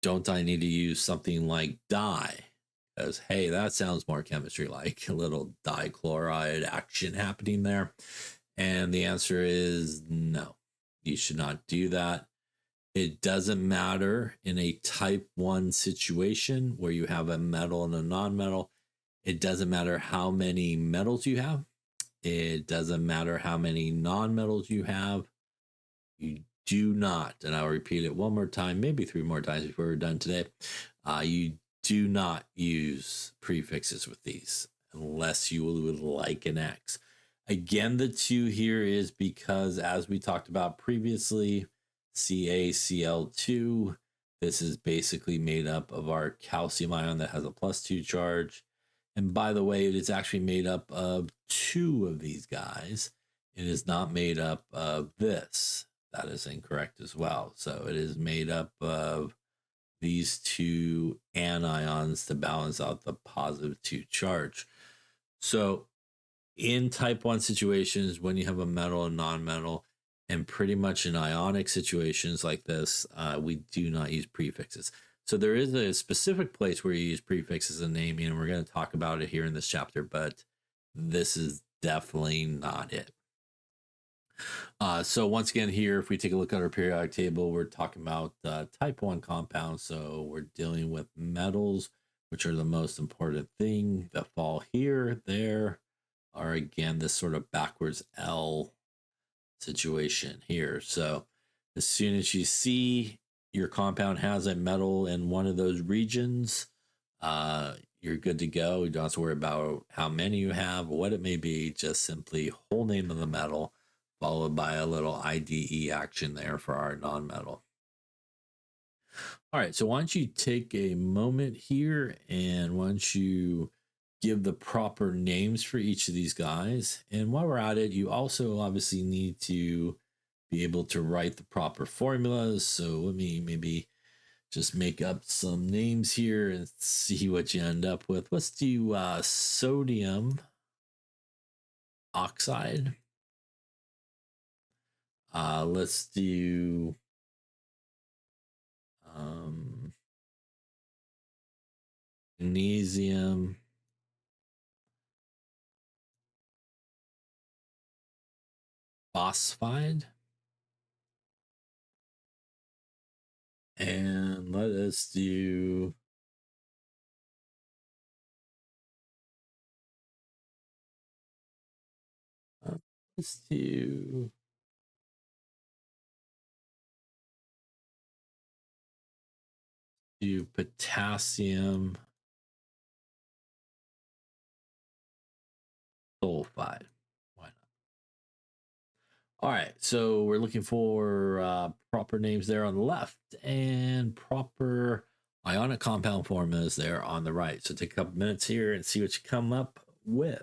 [SPEAKER 1] Don't I need to use something like dye? Because, hey, that sounds more chemistry-like, a little dichloride action happening there. And the answer is no, you should not do that. It doesn't matter in a type 1 situation where you have a metal and a non-metal. It doesn't matter how many metals you have. It doesn't matter how many non-metals you have. You do not, and I'll repeat it one more time, maybe 3 more times before we're done today. You do not use prefixes with these unless you would like an X. Again, the 2 here is because, as we talked about previously, CaCl2, this is basically made up of our calcium ion that has a +2 charge. And by the way, it is actually made up of 2 of these guys. It is not made up of this. That is incorrect as well. So it is made up of these 2 anions to balance out the +2 charge. So in type 1 situations, when you have a metal and non-metal, and pretty much in ionic situations like this, we do not use prefixes. So there is a specific place where you use prefixes in naming, and we're going to talk about it here in this chapter, but this is definitely not it. So once again here, if we take a look at our periodic table, we're talking about type 1 compounds. So we're dealing with metals, which are the most important thing that fall here, there, or again, this sort of backwards L situation here. So as soon as you see your compound has a metal in one of those regions, you're good to go. You don't have to worry about how many you have or what it may be. Just simply whole name of the metal followed by a little IDE action there for our non-metal. All right, so why don't you take a moment here, and why don't you give the proper names for each of these guys. And while we're at it, you also obviously need to be able to write the proper formulas. So let me maybe just make up some names here and see what you end up with. Let's do sodium oxide. Let's do magnesium phosphide. And let us do let's do potassium sulfide. Why not? All right, so we're looking for proper names there on the left and proper ionic compound formulas there on the right. So take a couple minutes here and see what you come up with.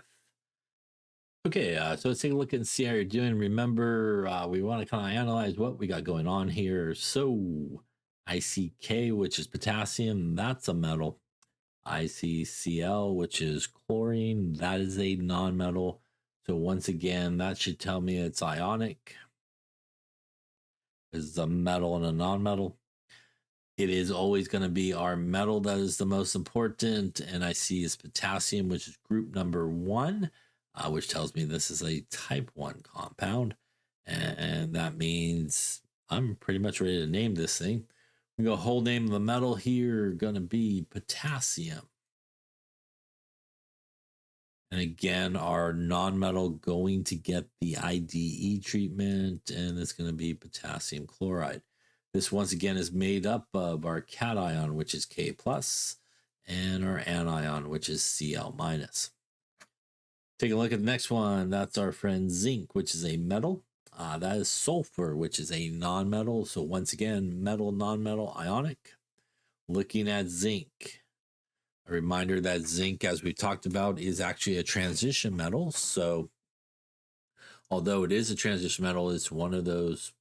[SPEAKER 1] Okay, so let's take a look and see how you're doing. Remember, we want to kind of analyze what we got going on here. So ICK, which is potassium, that's a metal. ICCl, which is chlorine, that is a nonmetal. So once again, that should tell me it's ionic. It's a metal and a nonmetal. It is always going to be our metal that is the most important. And I see is potassium, which is group number 1, which tells me this is a type 1 compound. And that means I'm pretty much ready to name this thing. We go whole name of the metal here, going to be potassium. And again, our nonmetal going to get the IDE treatment, and it's going to be potassium chloride. This once again is made up of our cation, which is K+, and our anion, which is Cl-. Take a look at the next one. That's our friend zinc, which is a metal. That is sulfur, which is a nonmetal. So once again, metal, nonmetal, ionic. Looking at zinc. A reminder that zinc, as we talked about, is actually a transition metal. So although it is a transition metal, it's one of those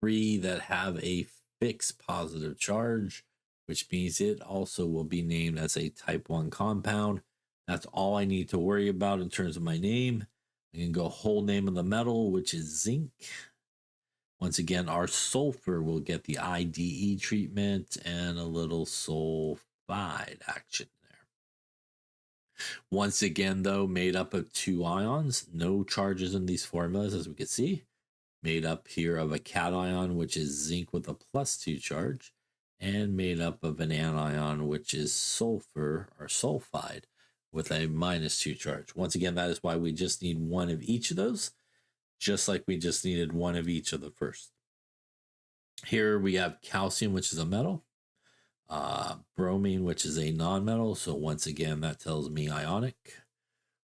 [SPEAKER 1] 3 that have a fixed positive charge, which means it also will be named as a type 1 compound. That's all I need to worry about in terms of my name. I can go whole name of the metal, which is zinc. Once again, our sulfur will get the IDE treatment and a little sulfide action there. Once again, though, made up of 2 ions, no charges in these formulas, as we can see. Made up here of a cation, which is zinc with a +2 charge, and made up of an anion, which is sulfur or sulfide with a -2 charge. Once again, that is why we just need 1 of each of those, just like we just needed 1 of each of the first. Here we have calcium, which is a metal, bromine, which is a nonmetal. So once again, that tells me ionic.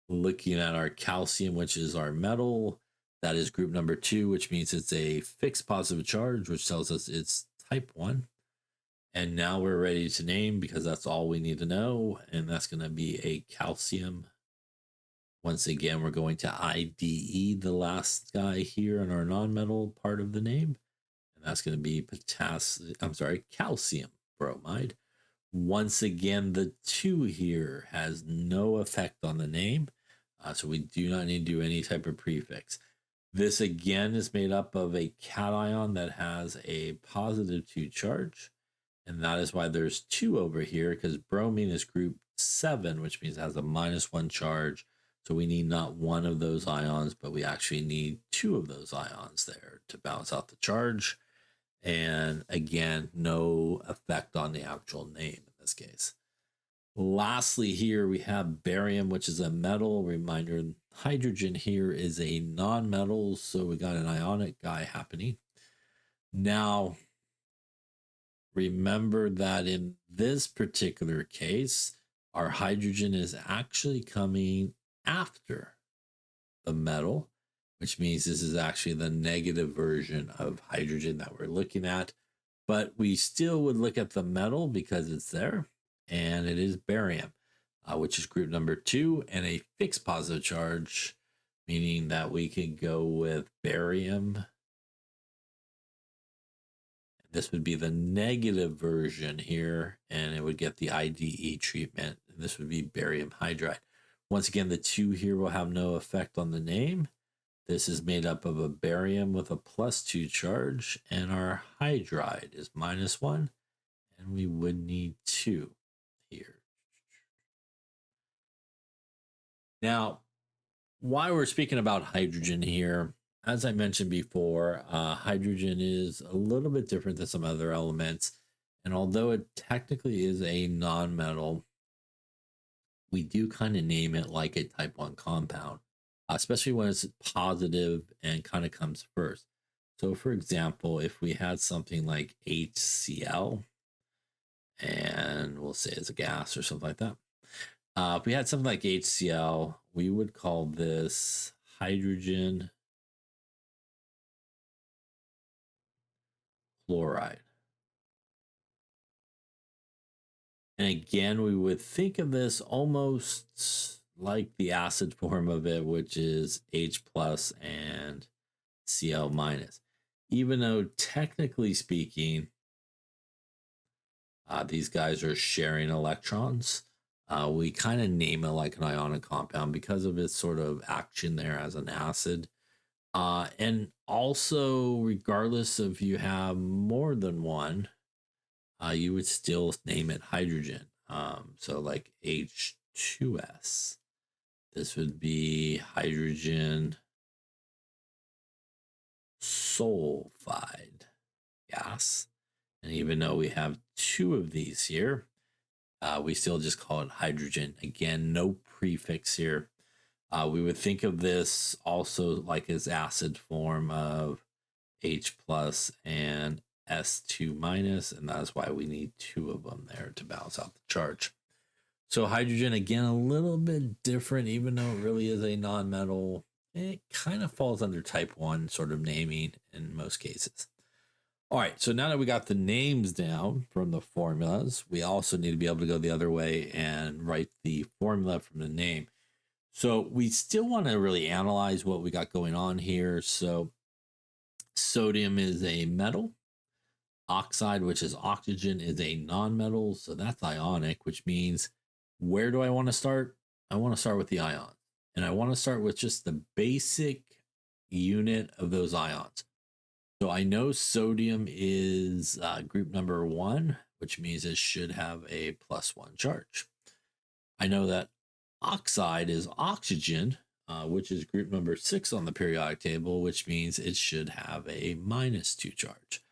[SPEAKER 1] Looking at our calcium, which is our metal, that is group number 2, which means it's a fixed positive charge, which tells us it's type 1. And now we're ready to name because that's all we need to know. And that's going to be a calcium. Once again, we're going to IDE the last guy here in our nonmetal part of the name. And that's going to be calcium bromide. Once again, the 2 here has no effect on the name. So we do not need to do any type of prefix. This again is made up of a cation that has a +2 charge. And that is why there's 2 over here, because bromine is group 7, which means it has a -1 charge. So we need not 1 of those ions, but we actually need 2 of those ions there to balance out the charge. And again, no effect on the actual name in this case. Lastly, here we have barium, which is a metal. Reminder, hydrogen here is a non-metal, so we got an ionic guy happening. Now, remember that in this particular case, our hydrogen is actually coming after the metal, which means this is actually the negative version of hydrogen that we're looking at. But we still would look at the metal because it's there, and it is barium. which is group number 2, and a fixed positive charge, meaning that we could go with barium. This would be the negative version here, and it would get the IDE treatment. This would be barium hydride. Once again, the 2 here will have no effect on the name. This is made up of a barium with a +2 charge, and our hydride is -1, and we would need 2 here. Now, why we're speaking about hydrogen here, as I mentioned before, hydrogen is a little bit different than some other elements. And although it technically is a nonmetal, we do kind of name it like a type 1 compound, especially when it's positive and kind of comes first. So for example, if we had something like HCl, and we'll say it's a gas or something like that. If we had something like HCl, we would call this hydrogen chloride. And again, we would think of this almost like the acid form of it, which is H plus and Cl minus. Even though technically speaking, these guys are sharing electrons, we kind of name it like an ionic compound because of its sort of action there as an acid. And also, regardless if you have more than one, you would still name it hydrogen. So like H2S, this would be hydrogen sulfide gas. And even though we have 2 of these here, we still just call it hydrogen. Again, no prefix here. We would think of this also like as acid form of H plus and S2 minus, and that's why we need 2 of them there to balance out the charge. So hydrogen, again, a little bit different, even though it really is a nonmetal. It kind of falls under type 1 sort of naming in most cases. All right, so now that we got the names down from the formulas, we also need to be able to go the other way and write the formula from the name. So we still want to really analyze what we got going on here. So sodium is a metal. Oxide, which is oxygen, is a nonmetal. So that's ionic, which means where do I want to start? I want to start with the ions. And I want to start with just the basic unit of those ions. So I know sodium is group number 1, which means it should have a +1 charge. I know that oxide is oxygen, which is group number 6 on the periodic table, which means it should have a -2 charge.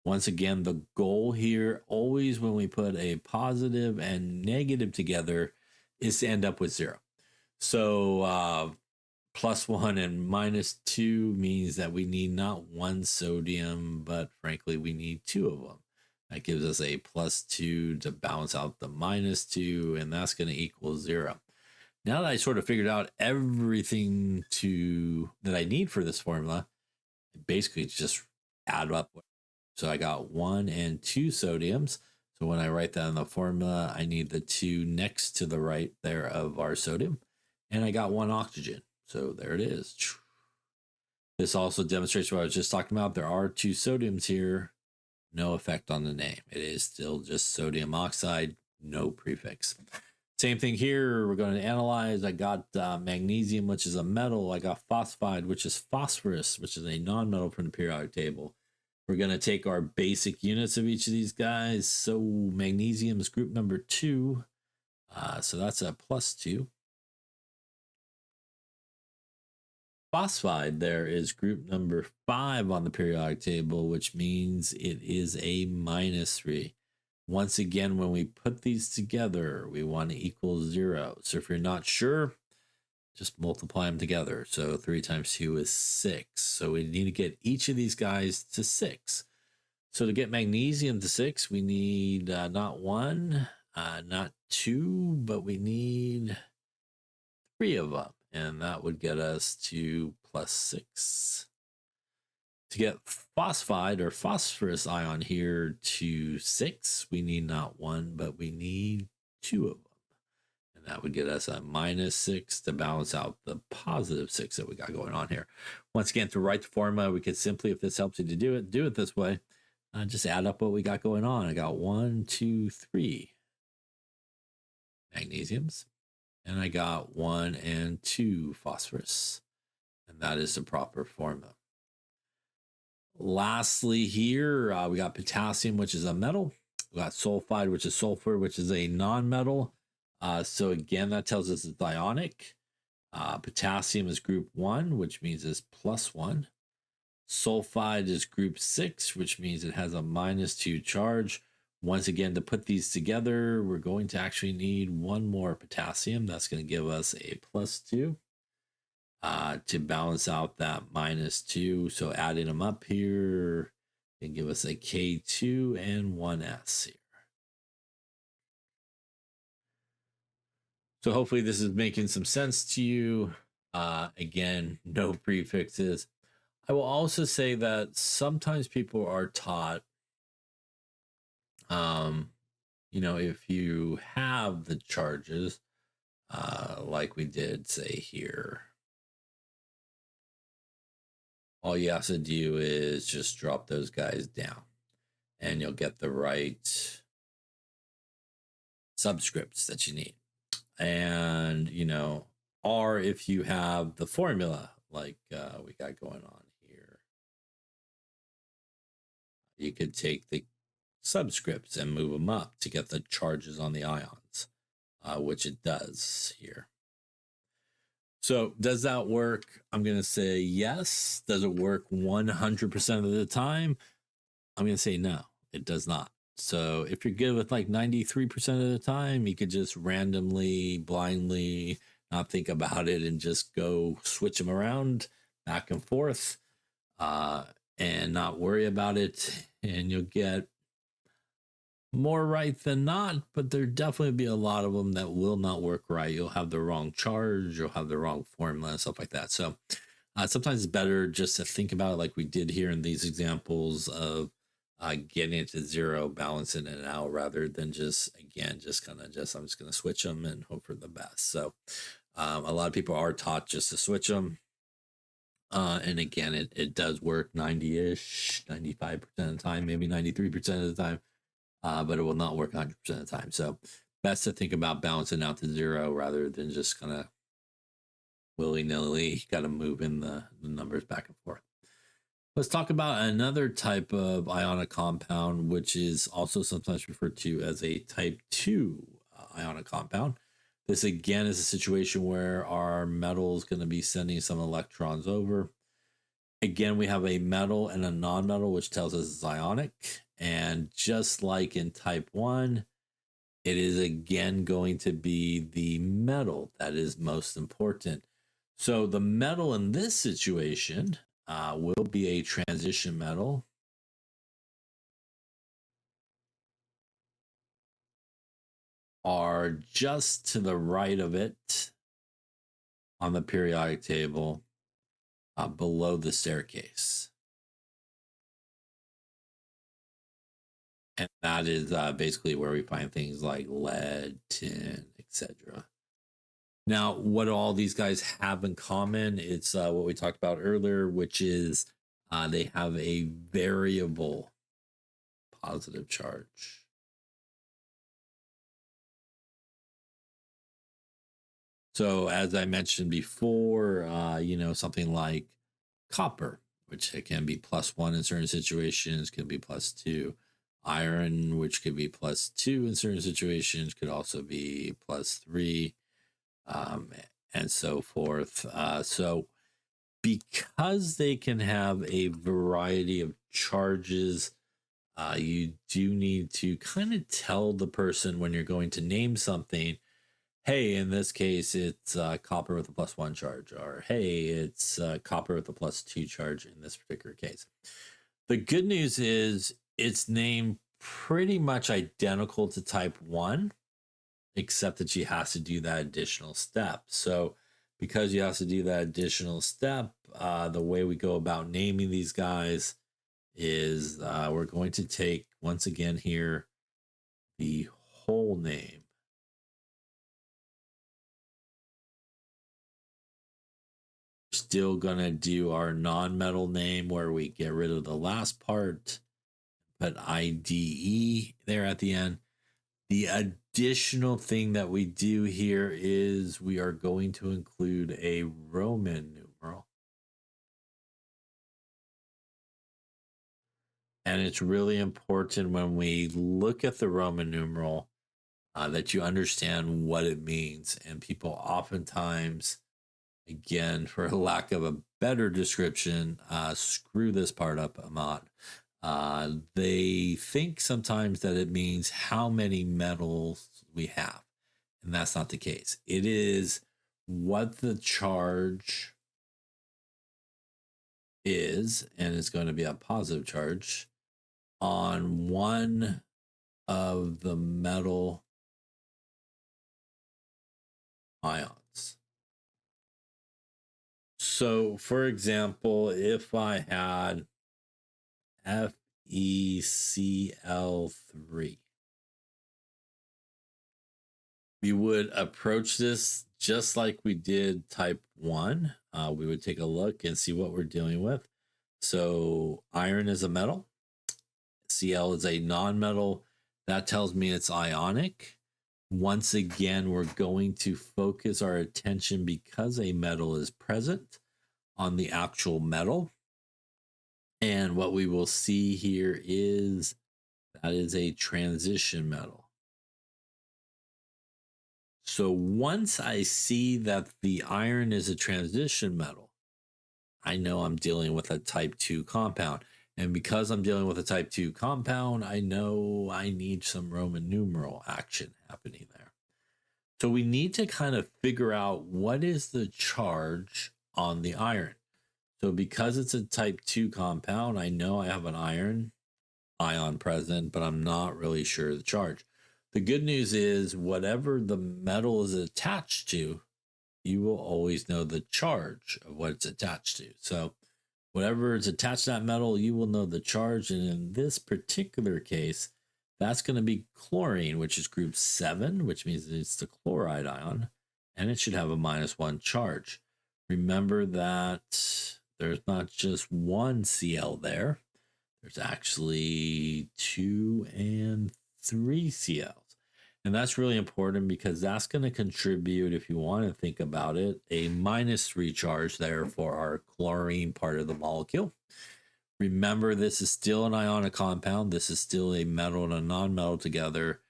[SPEAKER 1] Once again, the goal here, always when we put a positive and negative together, is to end up with 0. So +1 and -2 means that we need not 1 sodium, but frankly, we need 2 of them. That gives us a +2 to balance out the -2, and that's going to equal 0. Now that I sort of figured out everything that I need for this formula, basically just add up. So I got 1 and 2 sodiums. So when I write that in the formula, I need the 2 next to the right there of our sodium. And I got 1 oxygen. So there it is. This also demonstrates what I was just talking about. There are 2 sodiums here. No effect on the name. It is still just sodium oxide, no prefix. Same thing here. We're going to analyze. I got magnesium, which is a metal. I got phosphide, which is phosphorus, which is a nonmetal from the periodic table. We're going to take our basic units of each of these guys. So magnesium is group number 2. So that's a +2. Phosphide there is group number 5 on the periodic table, which means it is a -3. Once again, when we put these together, we want to equal 0. So if you're not sure, just multiply them together. So 3 times 2 is 6. So we need to get each of these guys to 6. So to get magnesium to 6, we need not 1, not 2, but we need 3 of them. And that would get us to +6. To get phosphide or phosphorus ion here to 6, we need not 1, but we need 2 of them. And that would get us a -6 to balance out the +6 that we got going on here. Once again, to write the formula, we could simply, if this helps you to do it this way. Just add up what we got going on. I got 1, 2, 3 magnesiums. And I got 1 and 2 phosphorus. And that is the proper formula. Lastly here, we got potassium, which is a metal. We got sulfide, which is sulfur, which is a non-metal. So again, that tells us it's ionic. Potassium is group 1, which means it's +1. Sulfide is group 6, which means it has a -2 charge. Once again, to put these together, we're going to actually need one more potassium. That's going to give us a +2 to balance out that -2. So adding them up here can give us a K2 and 1S here. So hopefully this is making some sense to you. Again, no prefixes. I will also say that sometimes people are taught, if you have the charges, like we did say here, all you have to do is just drop those guys down and you'll get the right subscripts that you need. And, or if you have the formula like we got going on here, you could take the subscripts and move them up to get the charges on the ions, which it does here. So does that work? I'm going to say yes. Does it work 100% of the time? I'm going to say no, it does not. So if you're good with like 93% of the time, you could just randomly, blindly, not think about it and just go switch them around back and forth and not worry about it. And you'll get more right than not, but there definitely be a lot of them that will not work right. You'll have the wrong charge, you'll have the wrong formula and stuff like that. So sometimes it's better just to think about it like we did here in these examples of getting it to 0, balancing it out, rather than I'm just going to switch them and hope for the best. So a lot of people are taught just to switch them. And again, it does work 90-ish, 95% of the time, maybe 93% of the time. But it will not work 100% of the time. So best to think about balancing out to 0 rather than just kind of willy-nilly got to move in the numbers back and forth. Let's talk about another type of ionic compound, which is also sometimes referred to as a type 2 ionic compound. This again is a situation where our metal is going to be sending some electrons over. Again, we have a metal and a non-metal, which tells us it's ionic. And just like in type 1, it is again going to be the metal that is most important. So the metal in this situation will be a transition metal. Are just to the right of it on the periodic table below the staircase. And that is basically where we find things like lead, tin, etc. Now, what do all these guys have in common? It's what we talked about earlier, which is they have a variable positive charge. So as I mentioned before, something like copper, which it can be +1 in certain situations, can be +2. Iron, which could be +2 in certain situations, could also be +3, and so forth. So because they can have a variety of charges, you do need to kind of tell the person when you're going to name something, hey, in this case, it's copper with a +1 charge, or hey, it's copper with a +2 charge in this particular case. The good news is it's named pretty much identical to type 1, except that she has to do that additional step. So because you have to do that additional step, the way we go about naming these guys is we're going to take, once again here, the whole name. still going to do our non-metal name where we get rid of the last part, put IDE there at the end. The additional thing that we do here is we are going to include a Roman numeral. And it's really important when we look at the Roman numeral that you understand what it means. And people oftentimes, again, for lack of a better description, screw this part up a lot. They think sometimes that it means how many metals we have. And that's not the case. It is what the charge is, and it's going to be a positive charge on one of the metal ions. So, for example, if I had FeCl3, we would approach this just like we did type 1. We would take a look and see what we're dealing with. So iron is a metal. Cl is a non-metal. That tells me it's ionic. Once again, we're going to focus our attention, because a metal is present, on the actual metal. And what we will see here is that is a transition metal. So once I see that the iron is a transition metal, I know I'm dealing with a type 2 compound. And because I'm dealing with a type 2 compound, I know I need some Roman numeral action happening there. So we need to kind of figure out what is the charge on the iron. So because it's a type 2 compound, I know I have an iron ion present, but I'm not really sure the charge. The good news is whatever the metal is attached to, you will always know the charge of what it's attached to. So whatever is attached to that metal, you will know the charge. And in this particular case, that's going to be chlorine, which is group 7, which means it's the chloride ion, and it should have a -1 charge. Remember that there's not just one Cl there. There's actually 2 and 3 Cls. And that's really important because that's going to contribute, if you want to think about it, a -3 charge there for our chlorine part of the molecule. Remember, this is still an ionic compound. This is still a metal and a non-metal together.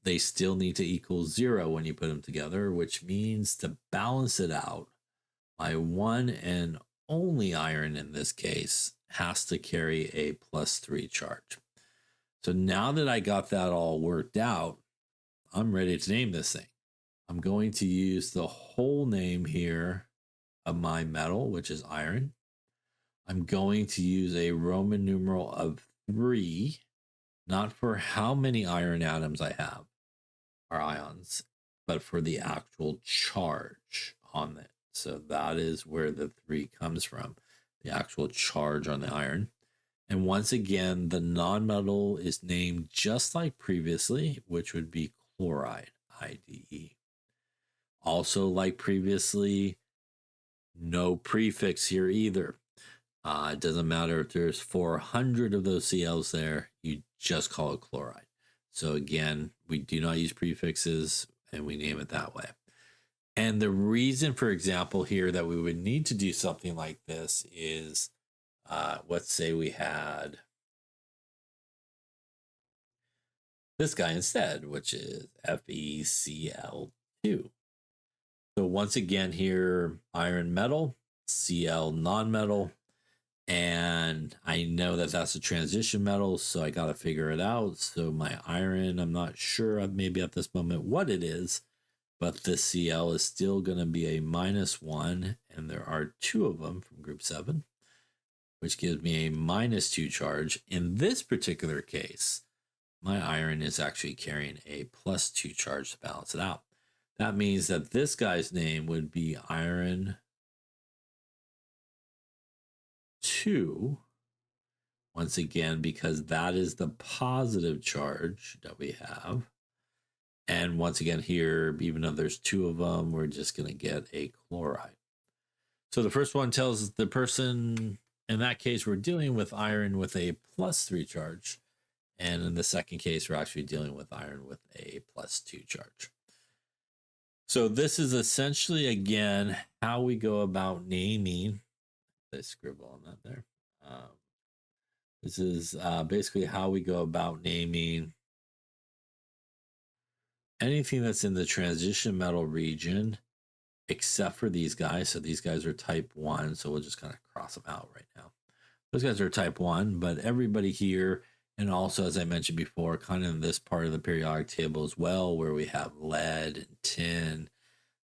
[SPEAKER 1] They still need to equal 0 when you put them together, which means to balance it out, my one and only iron in this case has to carry a +3 charge. So now that I got that all worked out, I'm ready to name this thing. I'm going to use the whole name here of my metal, which is iron. I'm going to use a Roman numeral of 3, not for how many iron atoms I have, or ions, but for the actual charge on it. So that is where the 3 comes from, the actual charge on the iron. And once again, the non-metal is named just like previously, which would be chloride, IDE. Also, like previously, no prefix here either. It doesn't matter if there's 400 of those Cls there, you just call it chloride. So again, we do not use prefixes and we name it that way. And the reason, for example, here that we would need to do something like this is, let's say we had this guy instead, which is FeCl2. So once again here, iron metal, Cl non-metal, and I know that that's a transition metal, so I got to figure it out. So my iron, I'm not sure maybe at this moment what it is, but this Cl is still going to be a -1, and there are 2 of them from group 7, which gives me a -2 charge. In this particular case, my iron is actually carrying a +2 charge to balance it out. That means that this guy's name would be iron 2, once again, because that is the positive charge that we have. And once again here, even though there's 2 of them, we're just going to get a chloride. So the first one tells the person, in that case, we're dealing with iron with a +3 charge. And in the second case, we're actually dealing with iron with a +2 charge. So this is essentially, again, how we go about naming. I scribble on that there. This is basically how we go about naming anything that's in the transition metal region, except for these guys. So these guys are type 1. So we'll just kind of cross them out right now. Those guys are type 1, but everybody here, and also, as I mentioned before, kind of in this part of the periodic table as well, where we have lead and tin,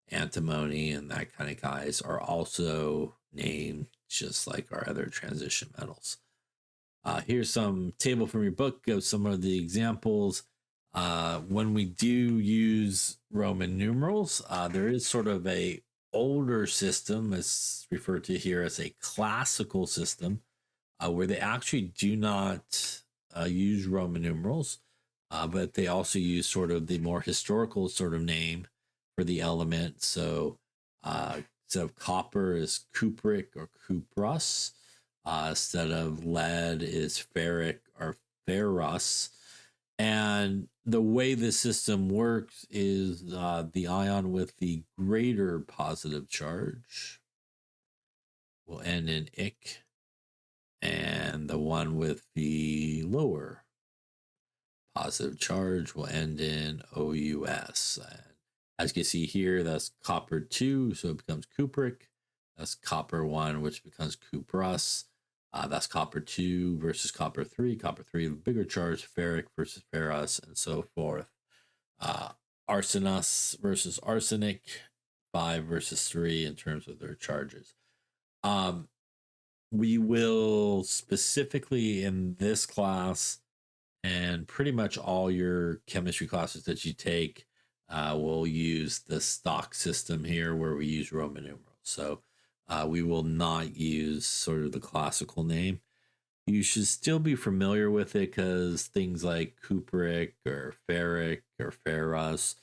[SPEAKER 1] antimony, and that kind of guys, are also named just like our other transition metals. Here's some table from your book of some of the examples. When we do use Roman numerals, there is sort of a older system, as referred to here as a classical system, where they actually do not use Roman numerals, but they also use sort of the more historical sort of name for the element. So instead of copper is cupric or cuprous. Instead of lead is ferric or ferrous. And the way the system works is the ion with the greater positive charge will end in ic, and the one with the lower positive charge will end in ous. And as you can see here, that's copper 2, so it becomes cupric. That's copper 1, which becomes cuprous. That's copper 2 versus copper 3. Copper 3, the bigger charge, ferric versus ferrous, and so forth. Arsenous versus arsenic, 5 versus 3 in terms of their charges. We will specifically in this class, and pretty much all your chemistry classes that you take, will use the stock system here where we use Roman numerals. So we will not use sort of the classical name. You should still be familiar with it because things like cupric or ferric or ferrous,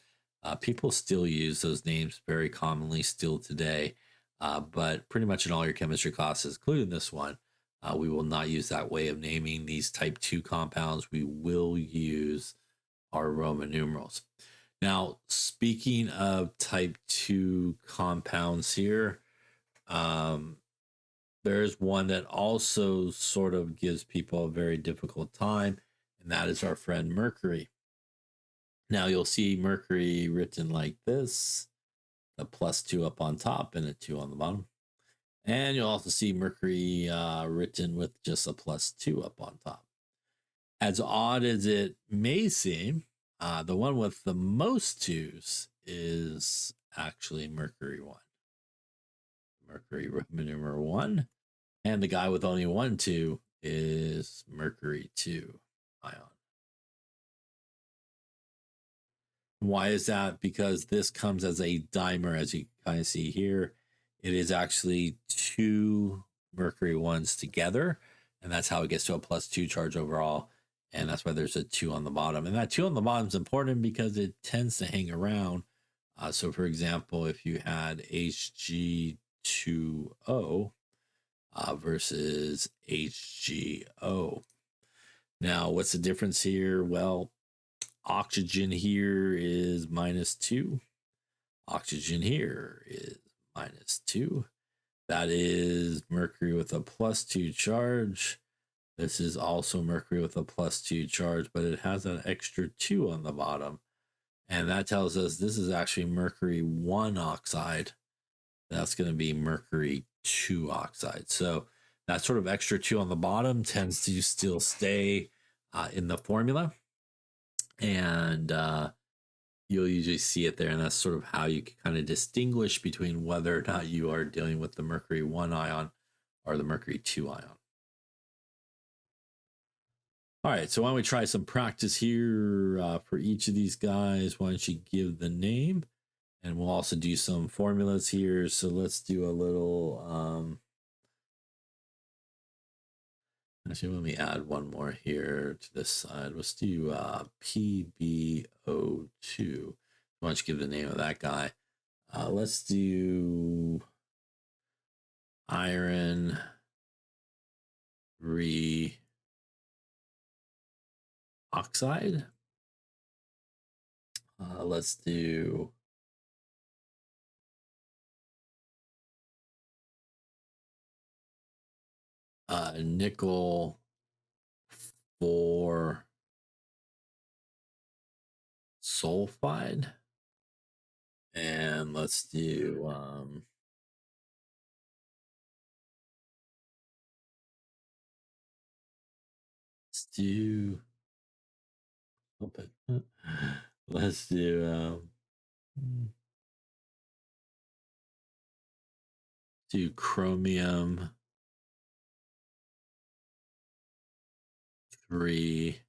[SPEAKER 1] people still use those names very commonly still today. But pretty much in all your chemistry classes, including this one, we will not use that way of naming these type 2 compounds. We will use our Roman numerals. Now, speaking of type 2 compounds here, there's one that also sort of gives people a very difficult time, and that is our friend mercury. Now, you'll see mercury written like this, a +2 up on top and a 2 on the bottom. And you'll also see mercury written with just a +2 up on top. As odd as it may seem, the one with the most 2s is actually mercury 1. Mercury Roman numeral 1. And the guy with only 1 2 is mercury 2 ion. Why is that? Because this comes as a dimer, as you kind of see here. It is actually 2 mercury 1s together, and that's how it gets to a +2 charge overall. And that's why there's a 2 on the bottom. And that 2 on the bottom is important because it tends to hang around. So, for example, if you had Hg2O versus HgO. Now, what's the difference here? Well, oxygen here is -2. Oxygen here is -2. That is mercury with a +2 charge. This is also mercury with a +2 charge, but it has an extra 2 on the bottom. And that tells us this is actually mercury 1 oxide. That's going to be mercury 2 oxide. So that sort of extra 2 on the bottom tends to still stay in the formula. And you'll usually see it there. And that's sort of how you can kind of distinguish between whether or not you are dealing with the mercury 1 ion or the mercury 2 ion. All right, so why don't we try some practice here for each of these guys? Why don't you give the name? And we'll also do some formulas here. So let's do a little, actually, let me add one more here to this side. Let's do PbO2. Why don't you give the name of that guy? Let's do iron 3 oxide. Let's do nickel 4 sulfide. And let's do let's do chromium 3.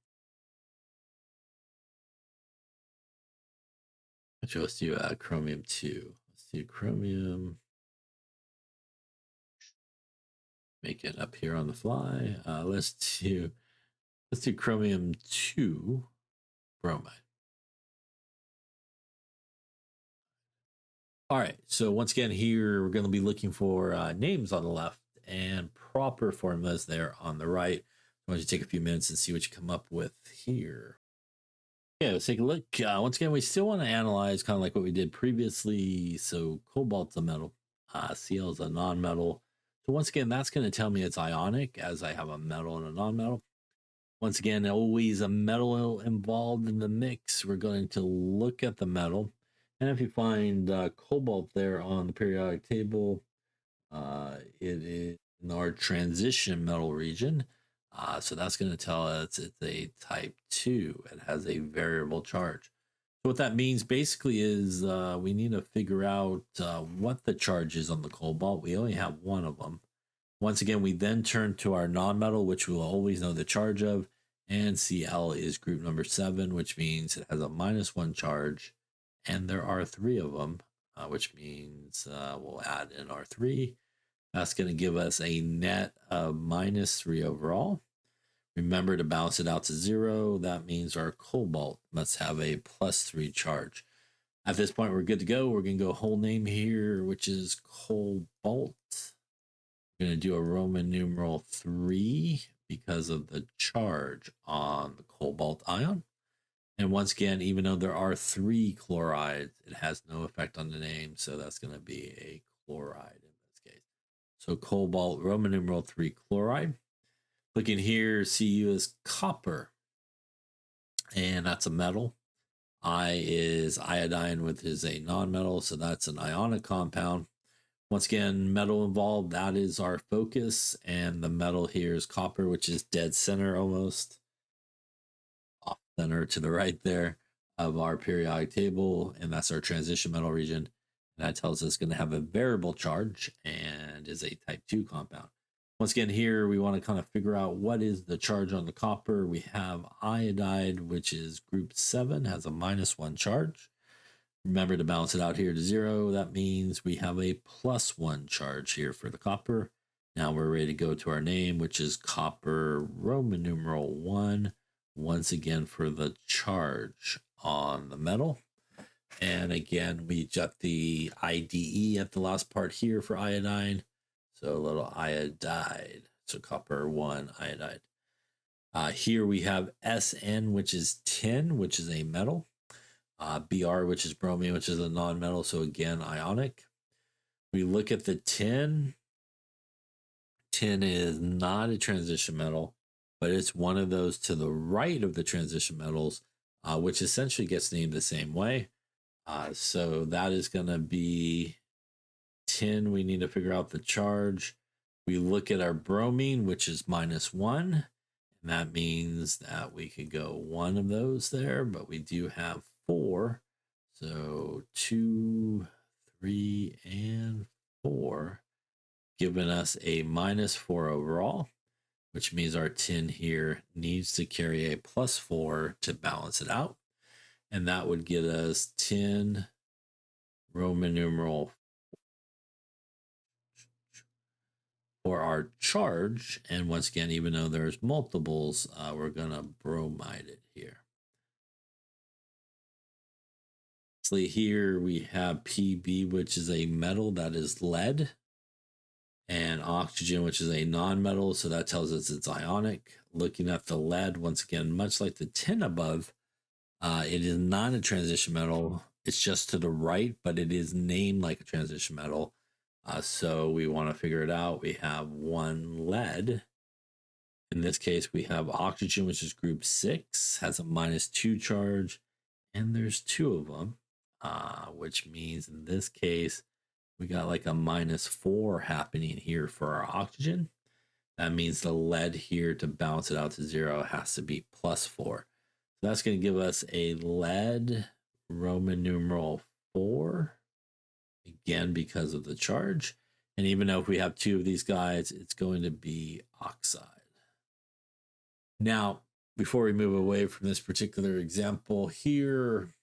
[SPEAKER 1] Actually, let's do chromium 2. Let's do chromium. Make it up here on the fly. Let's do chromium 2 bromide. All right, so once again here, we're going to be looking for names on the left and proper formulas there on the right. I want you to take a few minutes and see what you come up with here. Yeah, let's take a look. Once again, we still want to analyze kind of like what we did previously. So cobalt's a metal, Cl is a non-metal. So once again, that's going to tell me it's ionic as I have a metal and a non-metal. Once again, always a metal involved in the mix. We're going to look at the metal. And if you find cobalt there on the periodic table, it is in our transition metal region. So that's going to tell us it's a type 2. It has a variable charge. So what that means basically is we need to figure out what the charge is on the cobalt. We only have one of them. Once again, we then turn to our non-metal, which we'll always know the charge of, and Cl is group number 7, which means it has a -1 charge, and there are 3 of them, which means we'll add in our 3. That's going to give us a net of -3 overall. Remember to balance it out to 0. That means our cobalt must have a +3 charge. At this point, we're good to go. We're going to go whole name here, which is cobalt. We're going to do a Roman numeral 3 because of the charge on the cobalt ion. And once again, even though there are 3 chlorides, it has no effect on the name. So that's going to be a chloride in this case. So cobalt, Roman numeral 3 chloride. Looking here, Cu is copper. And that's a metal. I is iodine, which is a non-metal. So that's an ionic compound. Once again, metal involved, that is our focus. And the metal here is copper, which is dead center almost. Off center to the right there of our periodic table. And that's our transition metal region. And that tells us it's going to have a variable charge and is a type 2 compound. Once again, here we want to kind of figure out what is the charge on the copper. We have iodide, which is group 7, has a -1 charge. Remember to balance it out here to 0. That means we have a +1 charge here for the copper. Now we're ready to go to our name, which is copper Roman numeral 1. Once again for the charge on the metal. And again, we got the IDE at the last part here for iodine. So a little iodide. So copper 1 iodide. Here we have SN, which is tin, which is a metal. Br, which is bromine, which is a non-metal. So again, ionic. We look at the tin. Tin is not a transition metal, but it's one of those to the right of the transition metals, which essentially gets named the same way. So that is going to be tin. We need to figure out the charge. We look at our bromine, which is -1. And that means that we could go one of those there, but we do have 4. So 2, 3, and 4, giving us a -4 overall, which means our tin here needs to carry a +4 to balance it out. And that would get us tin Roman numeral for our charge. And once again, even though there's multiples, we're going to bromide it here. Here we have Pb, which is a metal that is lead. and oxygen, which is a nonmetal, so that tells us it's ionic. Looking at the lead, once again, much like the tin above, it is not a transition metal. It's just to the right, but it is named like a transition metal. So we want to figure it out. We have one lead. In this case, we have oxygen, which is group 6, has a -2 charge, and there's 2 of them, which means in this case, we got like a -4 happening here for our oxygen. That means the lead here, to balance it out to 0, has to be +4. So that's going to give us a lead Roman numeral 4, again, because of the charge. And even though if we have 2 of these guys, it's going to be oxide. Now, before we move away from this particular example here,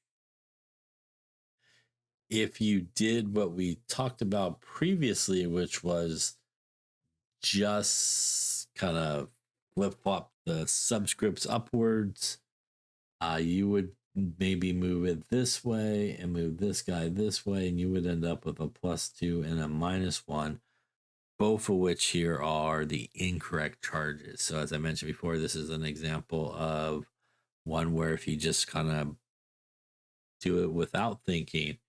[SPEAKER 1] if you did what we talked about previously, which was just kind of flip-flop the subscripts upwards, you would maybe move it this way and move this guy this way, and you would end up with a +2 and a -1, both of which here are the incorrect charges. So as I mentioned before, this is an example of one where if you just kind of do it without thinking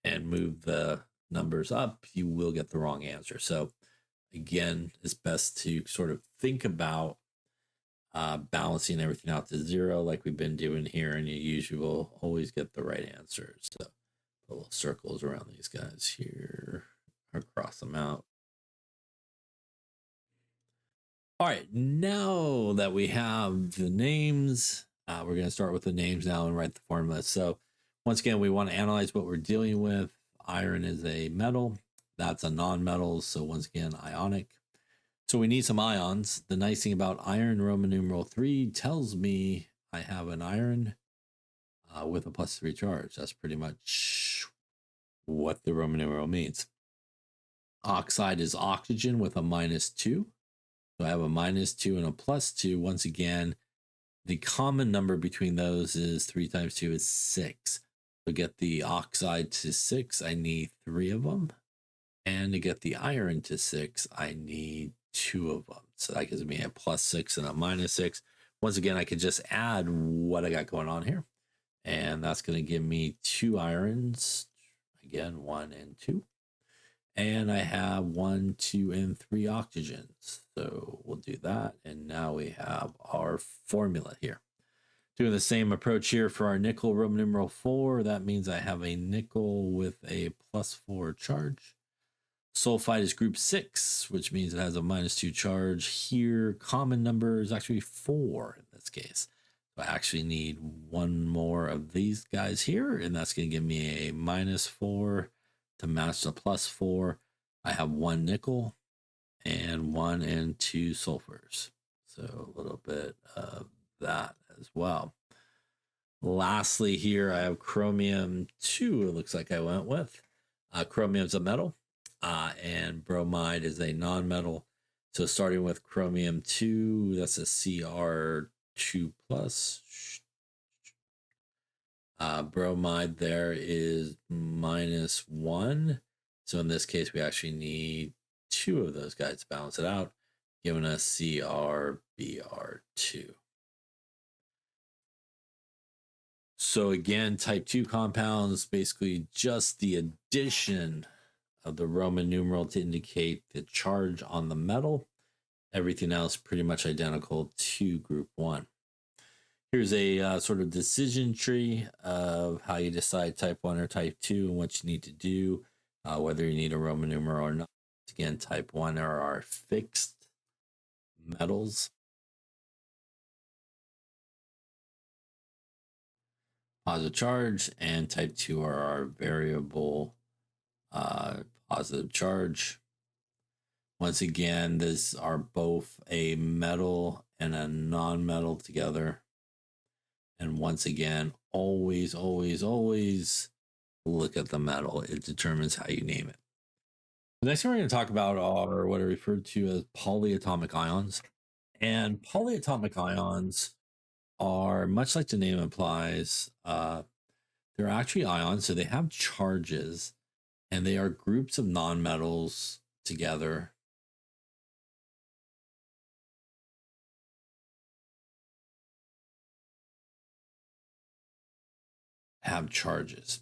[SPEAKER 1] and move the numbers up, you will get the wrong answer. So again, it's best to sort of think about balancing everything out to 0 like we've been doing here, and you usually will always get the right answer. So put little circles around these guys here, or cross them out. All right, now that we have the names, we're going to start with the names now and write the formula. So once again, we want to analyze what we're dealing with. Iron is a metal. That's a non-metal, so once again, ionic. So we need some ions. The nice thing about iron, Roman numeral 3, tells me I have an iron with a +3 charge. That's pretty much what the Roman numeral means. Oxide is oxygen with a -2. So I have a -2 and a +2. Once again, the common number between those is 3 times 2 is 6. To get the oxide to 6, I need 3 of them. And to get the iron to 6, I need 2 of them. So that gives me a +6 and a -6. Once again, I could just add what I got going on here. And that's going to give me 2 irons. Again, 1 and 2. And I have 1, 2, and 3 oxygens. So we'll do that. And now we have our formula here. Doing the same approach here for our nickel, Roman numeral 4. That means I have a nickel with a +4 charge. Sulfide is group 6, which means it has a -2 charge. Here, common number is actually 4 in this case. So I actually need 1 more of these guys here, and that's going to give me a -4 to match the +4. I have 1 nickel and 1 and 2 sulfurs. So a little bit of that as well. Lastly here, I have chromium 2, it looks like I went with. Chromium's a metal. And bromide is a non-metal. So starting with chromium 2, that's a Cr2 plus. Bromide there is -1. So in this case, we actually need 2 of those guys to balance it out, giving us CrBr2. So again, type 2 compounds, basically just the addition of the Roman numeral to indicate the charge on the metal. Everything else pretty much identical to group 1. Here's a sort of decision tree of how you decide type 1 or type 2 and what you need to do, whether you need a Roman numeral or not. Again, type 1 are our fixed metals. Positive charge, and type 2 are our variable positive charge. Once again, these are both a metal and a non-metal together. And once again, always, always, always look at the metal. It determines how you name it. The next thing we're going to talk about are what are referred to as polyatomic ions. And polyatomic ions are, much like the name implies, they're actually ions, so they have charges, and they are groups of nonmetals together have charges.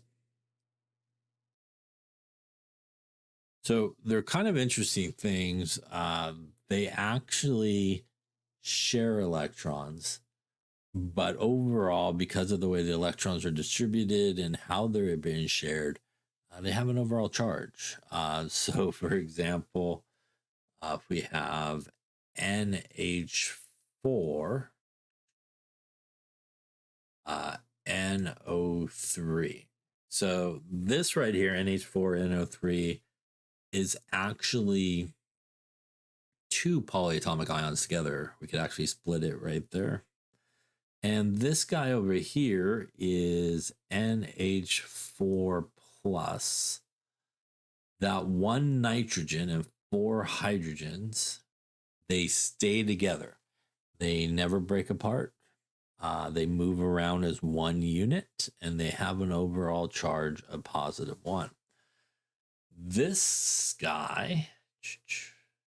[SPEAKER 1] So they're kind of interesting things. They actually share electrons, but overall, because of the way the electrons are distributed and how they're being shared, they have an overall charge. So, for example, if we have NH4, NO3. So this right here, NH4, NO3, is actually two polyatomic ions together. We could actually split it right there. And this guy over here is NH4 plus. That one nitrogen and four hydrogens, they stay together. They never break apart. They move around as one unit, and they have an overall charge of +1. This guy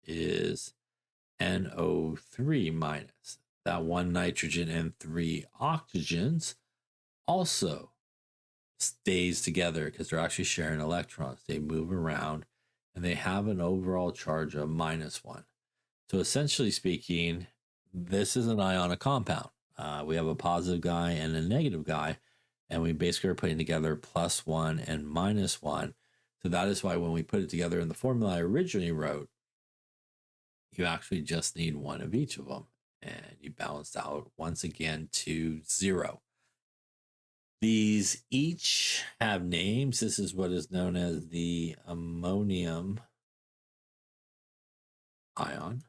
[SPEAKER 1] is NO3 minus. That one nitrogen and three oxygens also stays together because they're actually sharing electrons. They move around, and they have an overall charge of -1. So essentially speaking, this is an ionic compound. We have a positive guy and a negative guy, and we basically are putting together +1 and -1. So that is why when we put it together in the formula I originally wrote, you actually just need one of each of them, and you balance out once again to 0. These each have names. This is what is known as the ammonium ion.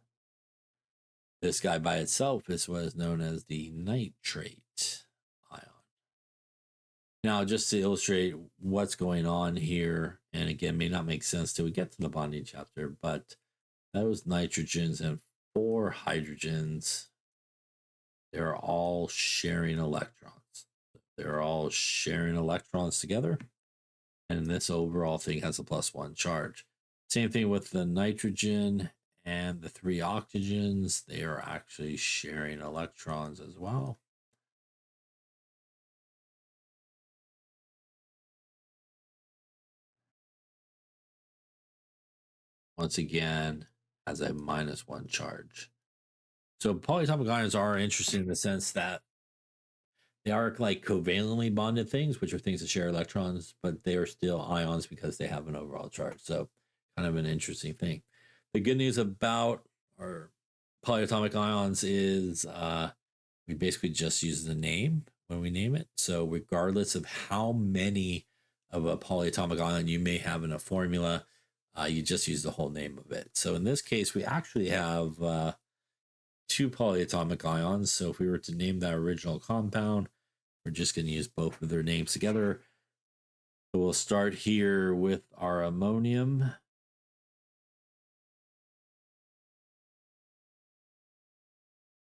[SPEAKER 1] This guy by itself is what is known as the nitrate ion. Now, just to illustrate what's going on here, and again, may not make sense till we get to the bonding chapter, but those nitrogens and four hydrogens, they're all sharing electrons. They're all sharing electrons together, and this overall thing has a +1 charge. Same thing with the nitrogen and the three oxygens. They are actually sharing electrons as well. Once again, has a -1 charge. So polyatomic ions are interesting in the sense that they are like covalently bonded things, which are things that share electrons, but they are still ions because they have an overall charge. So kind of an interesting thing. The good news about our polyatomic ions is we basically just use the name when we name it. So regardless of how many of a polyatomic ion you may have in a formula, you just use the whole name of it. So in this case, we actually have two polyatomic ions. So if we were to name that original compound, we're just going to use both of their names together. So we'll start here with our ammonium.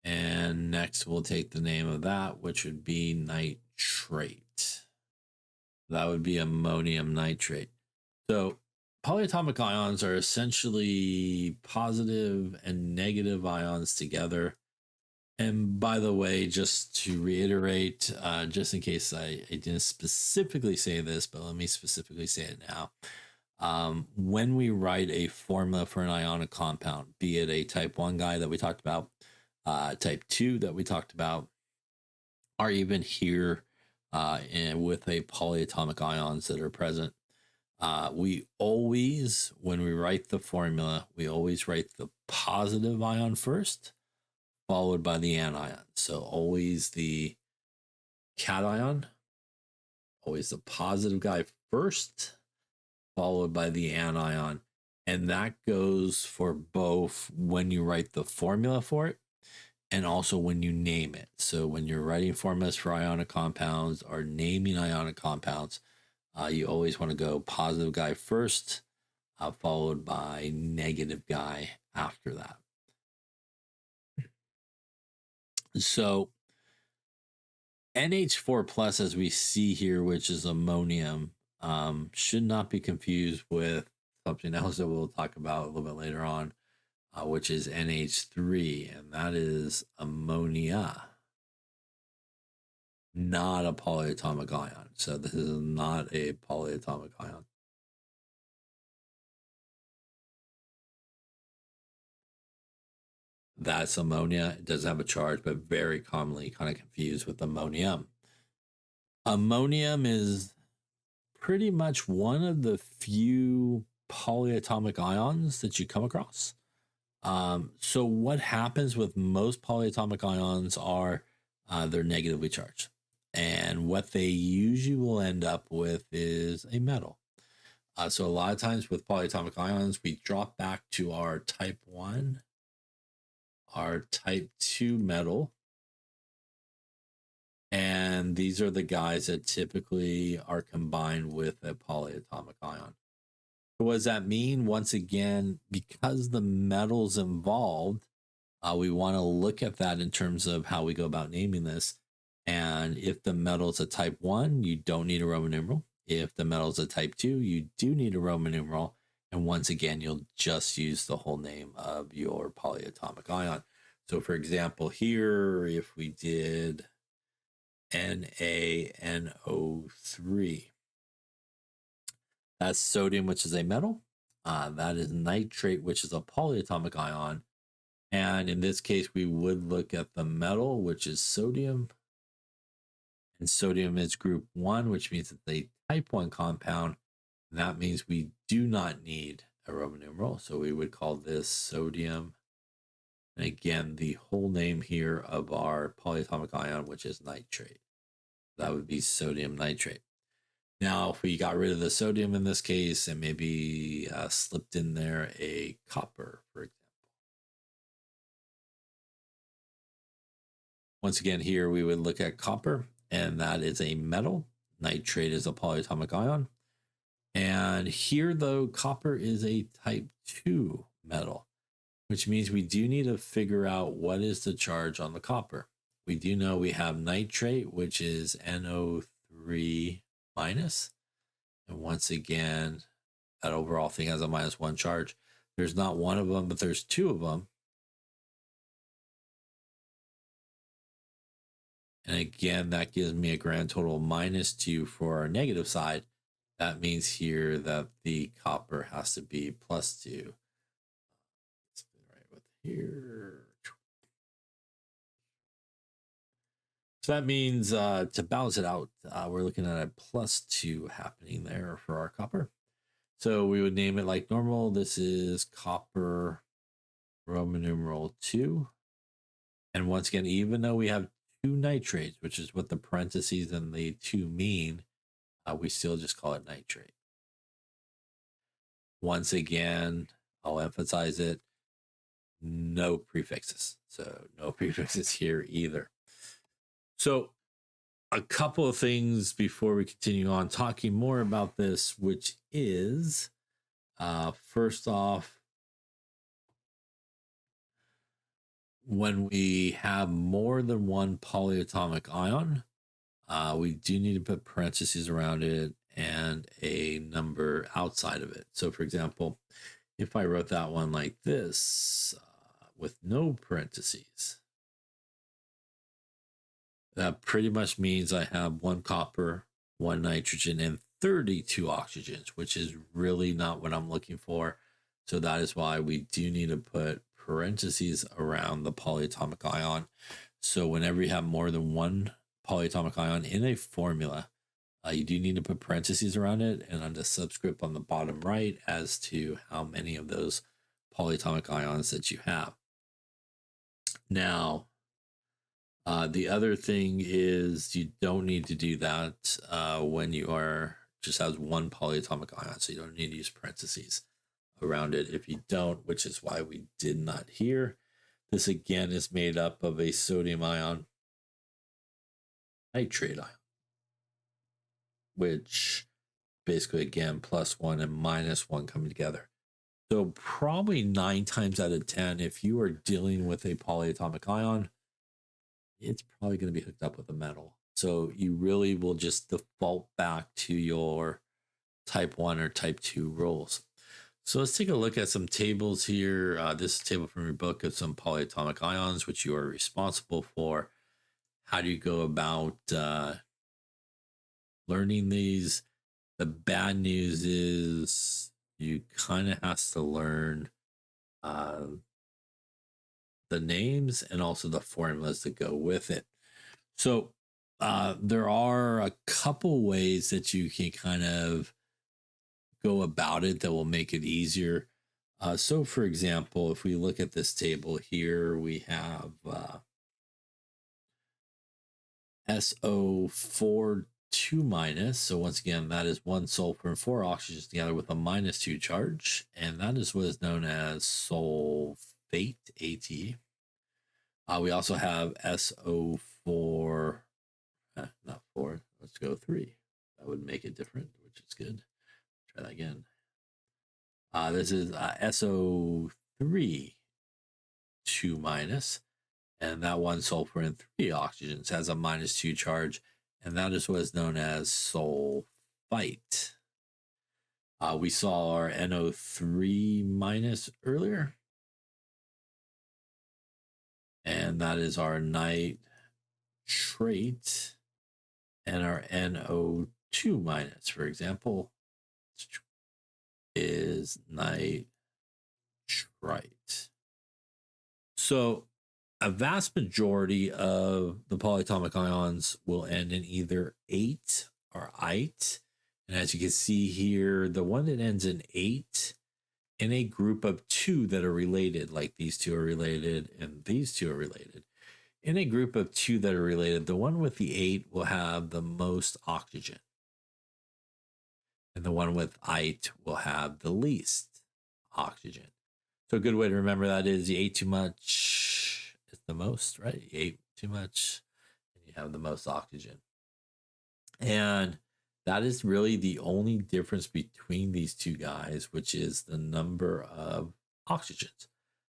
[SPEAKER 1] And next we'll take the name of that, which would be nitrate. That would be ammonium nitrate. So polyatomic ions are essentially positive and negative ions together. And by the way, just to reiterate, just in case I didn't specifically say this, but let me specifically say it now. When we write a formula for an ionic compound, be it a type 1 guy that we talked about, type 2 that we talked about, or even here and with a polyatomic ions that are present, we always, when we write the formula, we always write the positive ion first, followed by the anion. So always the cation, always the positive guy first, followed by the anion. And that goes for both when you write the formula for it and also when you name it. So when you're writing formulas for ionic compounds or naming ionic compounds, you always want to go positive guy first, followed by negative guy after that. So NH4 plus, as we see here, which is ammonium, should not be confused with something else that we'll talk about a little bit later on, which is NH3, and that is ammonia. not a polyatomic ion. So this is not a polyatomic ion. That's ammonia. It does have a charge, but very commonly kind of confused with ammonium. Ammonium is pretty much one of the few polyatomic ions that you come across. So what happens with most polyatomic ions are they're negatively charged. And what they usually will end up with is a metal. So a lot of times with polyatomic ions, we drop back to our type 1, our type 2 metal. And these are the guys that typically are combined with a polyatomic ion. So what does that mean? Once again, because the metal's involved, we want to look at that in terms of how we go about naming this. And if the metal's a type 1, you don't need a Roman numeral. If the metal's a type 2, you do need a Roman numeral. And once again, you'll just use the whole name of your polyatomic ion. So for example, here, if we did NaNO3, that's sodium, which is a metal. That is nitrate, which is a polyatomic ion. And in this case, we would look at the metal, which is sodium. And sodium is group 1, which means it's a type 1 compound. And that means we do not need a Roman numeral. So we would call this sodium. And again, the whole name here of our polyatomic ion, which is nitrate. That would be sodium nitrate. Now, if we got rid of the sodium in this case and maybe slipped in there a copper, for example. Once again, here we would look at copper, and that is a metal. Nitrate is a polyatomic ion. And here, though, copper is a type 2 metal, which means we do need to figure out what is the charge on the copper. We do know we have nitrate, which is NO3 minus. And once again, that overall thing has a -1 charge. There's not one of them, but there's two of them. And again, that gives me a grand total of -2 for our negative side. That means here that the copper has to be +2. Let's be right with here. So that means to balance it out, we're looking at a +2 happening there for our copper. So we would name it like normal. This is copper Roman numeral 2. And once again, even though we have 2 nitrates, which is what the parentheses and the 2 mean, we still just call it nitrate. Once again, I'll emphasize it, no prefixes. So no prefixes here either. So a couple of things before we continue on talking more about this, which is first off, when we have more than one polyatomic ion, we do need to put parentheses around it and a number outside of it. So for example, if I wrote that one like this with no parentheses, that pretty much means I have 1 copper, 1 nitrogen, and 32 oxygens, which is really not what I'm looking for. So that is why we do need to put parentheses around the polyatomic ion. So whenever you have more than one polyatomic ion in a formula, you do need to put parentheses around it and on the subscript on the bottom right as to how many of those polyatomic ions that you have. Now, the other thing is you don't need to do that when you are just has one polyatomic ion, so you don't need to use parentheses around it if you don't, which is why we did not here. This again is made up of a sodium ion, nitrate ion, which basically again +1 and -1 coming together. So probably 9 times out of 10, if you are dealing with a polyatomic ion, it's probably going to be hooked up with a metal. So you really will just default back to your type 1 or type 2 rules. So let's take a look at some tables here. This is a table from your book of some polyatomic ions, which you are responsible for how do you go about learning these? The bad news is you kind of have to learn uh, the names and also the formulas that go with it. So there are a couple ways that you can kind of go about it that will make it easier. So, for example, if we look at this table here, we have SO4 2 minus. So once again, that is one sulfur and four oxygens together with a -2 charge. And that is what is known as sulfate, AT. We also have SO4, not 4, let's go 3. That would make it different, which is good. Try that again. This is SO3 2 minus, and that one sulfur and 3 oxygens has a -2 charge, and that is what is known as sulfite. We saw our NO3 minus earlier, and that is our nitrate, and our NO2 minus, for example, is nitrite. So a vast majority of the polyatomic ions will end in either ate or ite. And as you can see here, the one that ends in ate in a group of two that are related, like these two are related and these two are related. In a group of two that are related, the one with the ate will have the most oxygen. And the one with ite will have the least oxygen. So a good way to remember that is you ate too much is the most, right? You ate too much and you have the most oxygen. And that is really the only difference between these two guys, which is the number of oxygens.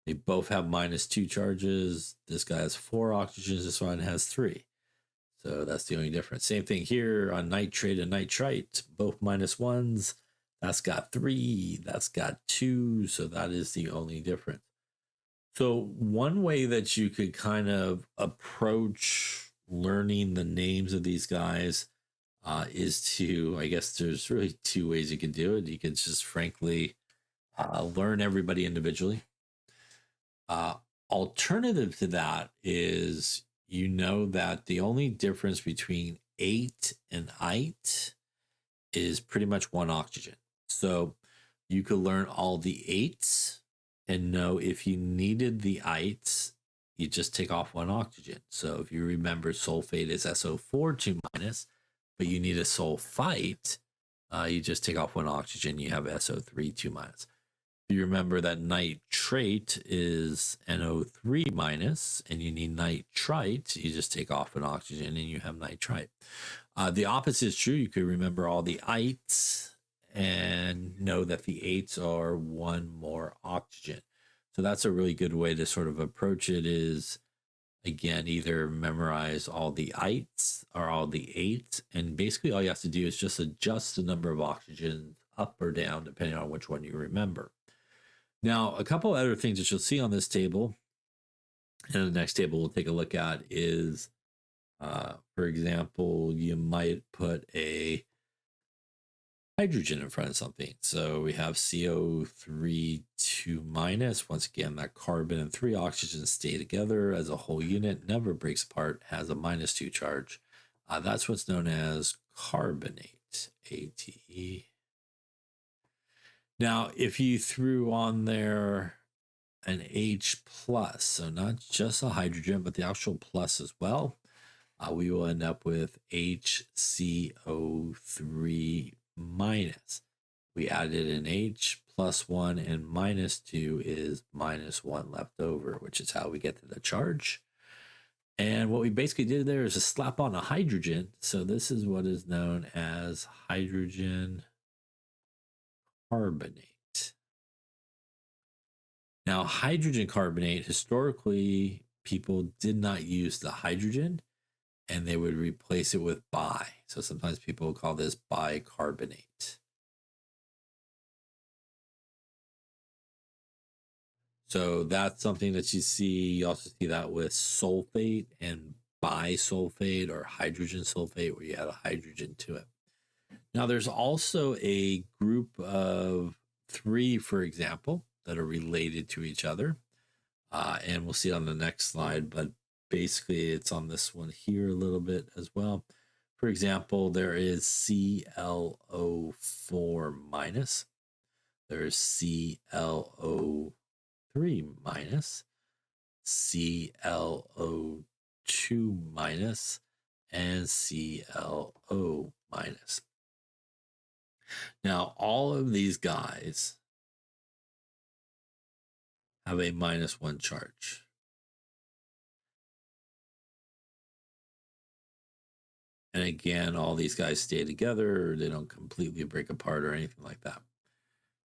[SPEAKER 1] They both have -2 charges. This guy has 4 oxygens. This one has 3. So that's the only difference. Same thing here on nitrate and nitrite, both -1s. That's got 3, that's got 2. So that is the only difference. So one way that you could kind of approach learning the names of these guys is to, I guess there's really 2 ways you can do it. You can just frankly learn everybody individually. Alternative to that is you know that the only difference between ate and ite is pretty much 1 oxygen. So you could learn all the eights and know if you needed the ites, you just take off 1 oxygen. So if you remember, sulfate is SO4 2 minus, but you need a sulfite, you just take off 1 oxygen, you have SO3 2 minus. If you remember that nitrate is NO3 minus and you need nitrite, you just take off an oxygen and you have nitrite. The opposite is true. You could remember all the ites and know that the eights are 1 more oxygen. So that's a really good way to sort of approach it is, again, either memorize all the ites or all the eights. And basically all you have to do is just adjust the number of oxygens up or down, depending on which one you remember. Now, a couple other things that you'll see on this table, and the next table we'll take a look at is, for example, you might put a hydrogen in front of something. So we have CO3 2 minus. Once again, that carbon and 3 oxygens stay together as a whole unit, never breaks apart, has a -2 charge. That's what's known as carbonate, ATE. Now, if you threw on there an H plus, so not just a hydrogen, but the actual plus as well, we will end up with HCO3 minus. We added an H plus 1 and -2 is -1 left over, which is how we get to the charge. And what we basically did there is just slap on a hydrogen. So this is what is known as hydrogen carbonate. Now, hydrogen carbonate, historically, people did not use the hydrogen and they would replace it with bi. So sometimes people call this bicarbonate. So that's something that you see. You also see that with sulfate and bisulfate or hydrogen sulfate where you add a hydrogen to it. Now, there's also a group of 3, for example, that are related to each other. And we'll see it on the next slide, but basically it's on this one here a little bit as well. For example, there is ClO4 minus, there's ClO3 minus, ClO2 minus, and ClO minus. Now, all of these guys have a -1 charge. And again, all these guys stay together. They don't completely break apart or anything like that.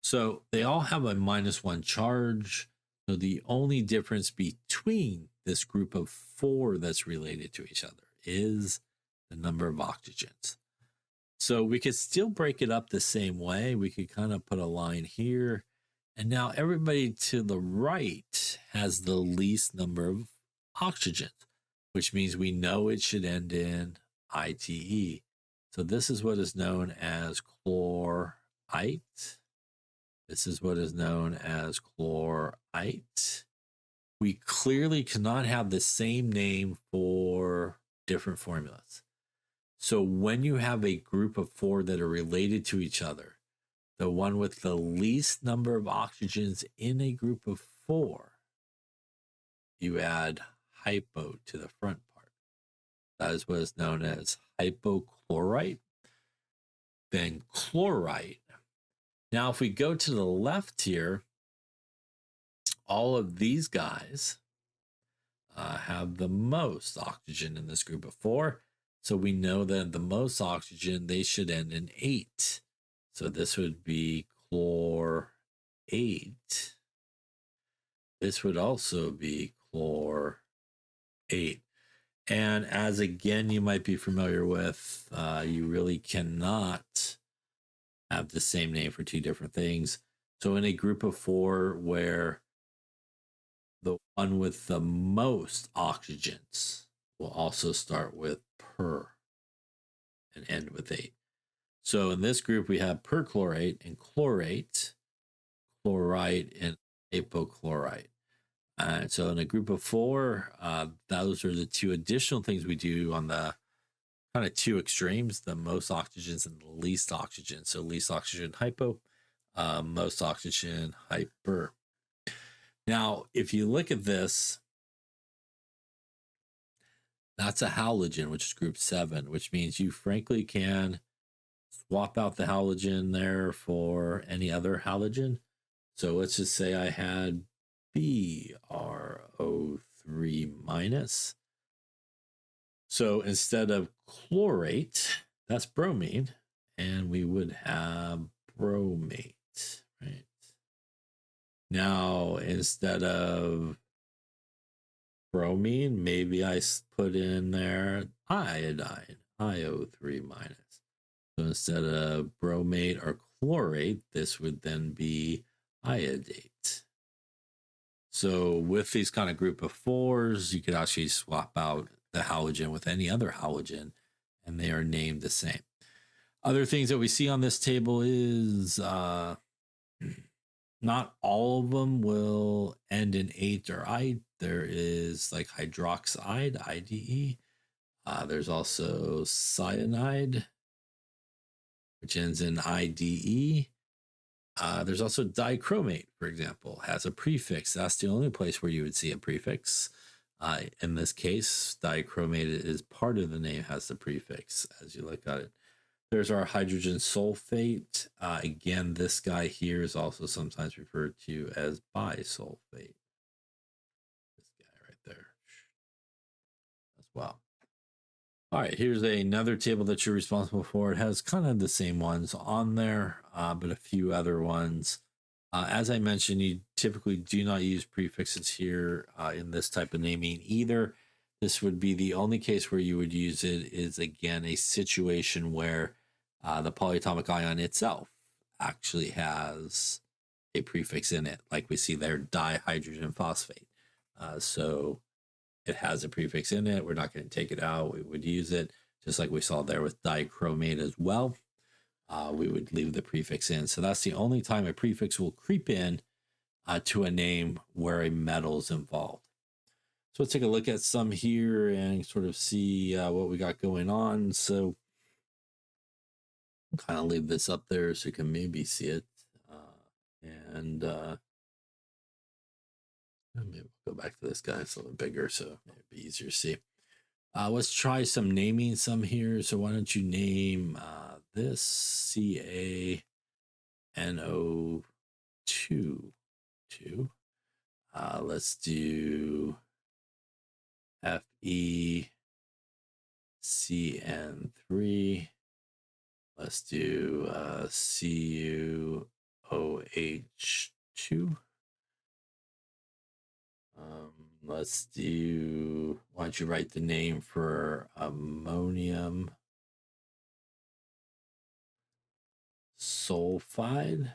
[SPEAKER 1] So they all have a -1 charge. So the only difference between this group of 4 that's related to each other is the number of oxygens. So we could still break it up the same way. We could kind of put a line here. And now everybody to the right has the least number of oxygens, which means we know it should end in ITE. So this is what is known as chlorite. This is what is known as chlorite. We clearly cannot have the same name for different formulas. So when you have a group of 4 that are related to each other, the one with the least number of oxygens in a group of 4, you add hypo to the front part. That is what is known as hypochlorite, then chlorite. Now, if we go to the left here, all of these guys have the most oxygen in this group of 4. So we know that the most oxygen, they should end in 8. So this would be chlorate. This would also be chlorate. And as again, you might be familiar with, you really cannot have the same name for 2 different things. So in a group of 4 where the one with the most oxygens will also start with per and end with 8. So in this group, we have perchlorate and chlorate, chlorite and hypochlorite. And so in a group of 4, those are the 2 additional things we do on the kind of 2 extremes, the most oxygens and the least oxygen. So least oxygen, hypo, most oxygen, hyper. Now, if you look at this, that's a halogen, which is group 7, which means you frankly can swap out the halogen there for any other halogen. So let's just say I had BrO3 minus. So instead of chlorate, that's bromine, and we would have bromate, right? Now, instead of bromine, maybe I put in there iodine, IO3 minus. So instead of bromate or chlorate, this would then be iodate. So with these kind of group of 4s, you could actually swap out the halogen with any other halogen, and they are named the same. Other things that we see on this table is not all of them will end in ate or ide. There is like hydroxide, IDE. There's also cyanide, which ends in IDE. There's also dichromate, for example, has a prefix. That's the only place where you would see a prefix. In this case, dichromate is part of the name, has the prefix as you look at it. There's our hydrogen sulfate. Again, this guy here is also sometimes referred to as bisulfate. This guy right there as well. All right, here's another table that you're responsible for. It has kind of the same ones on there, but a few other ones. As I mentioned, you typically do not use prefixes here in this type of naming either. This would be the only case where you would use it is, again, a situation where the polyatomic ion itself actually has a prefix in it, like we see there, dihydrogen phosphate. So it has a prefix in it. We're not going to take it out. We would use it just like we saw there with dichromate as well. We would leave the prefix in. So that's the only time a prefix will creep in to a name where a metal is involved. So let's take a look at some here and sort of see what we got going on. So I'll kind of leave this up there so you can maybe see it. And maybe we'll go back to this guy. It's a little bigger, so it'd be easier to see. Let's try some naming some here. So why don't you name this CaNO2? Let's do FeCN3. Let's do CuOH2. Let's do, why don't you write the name for ammonium sulfide?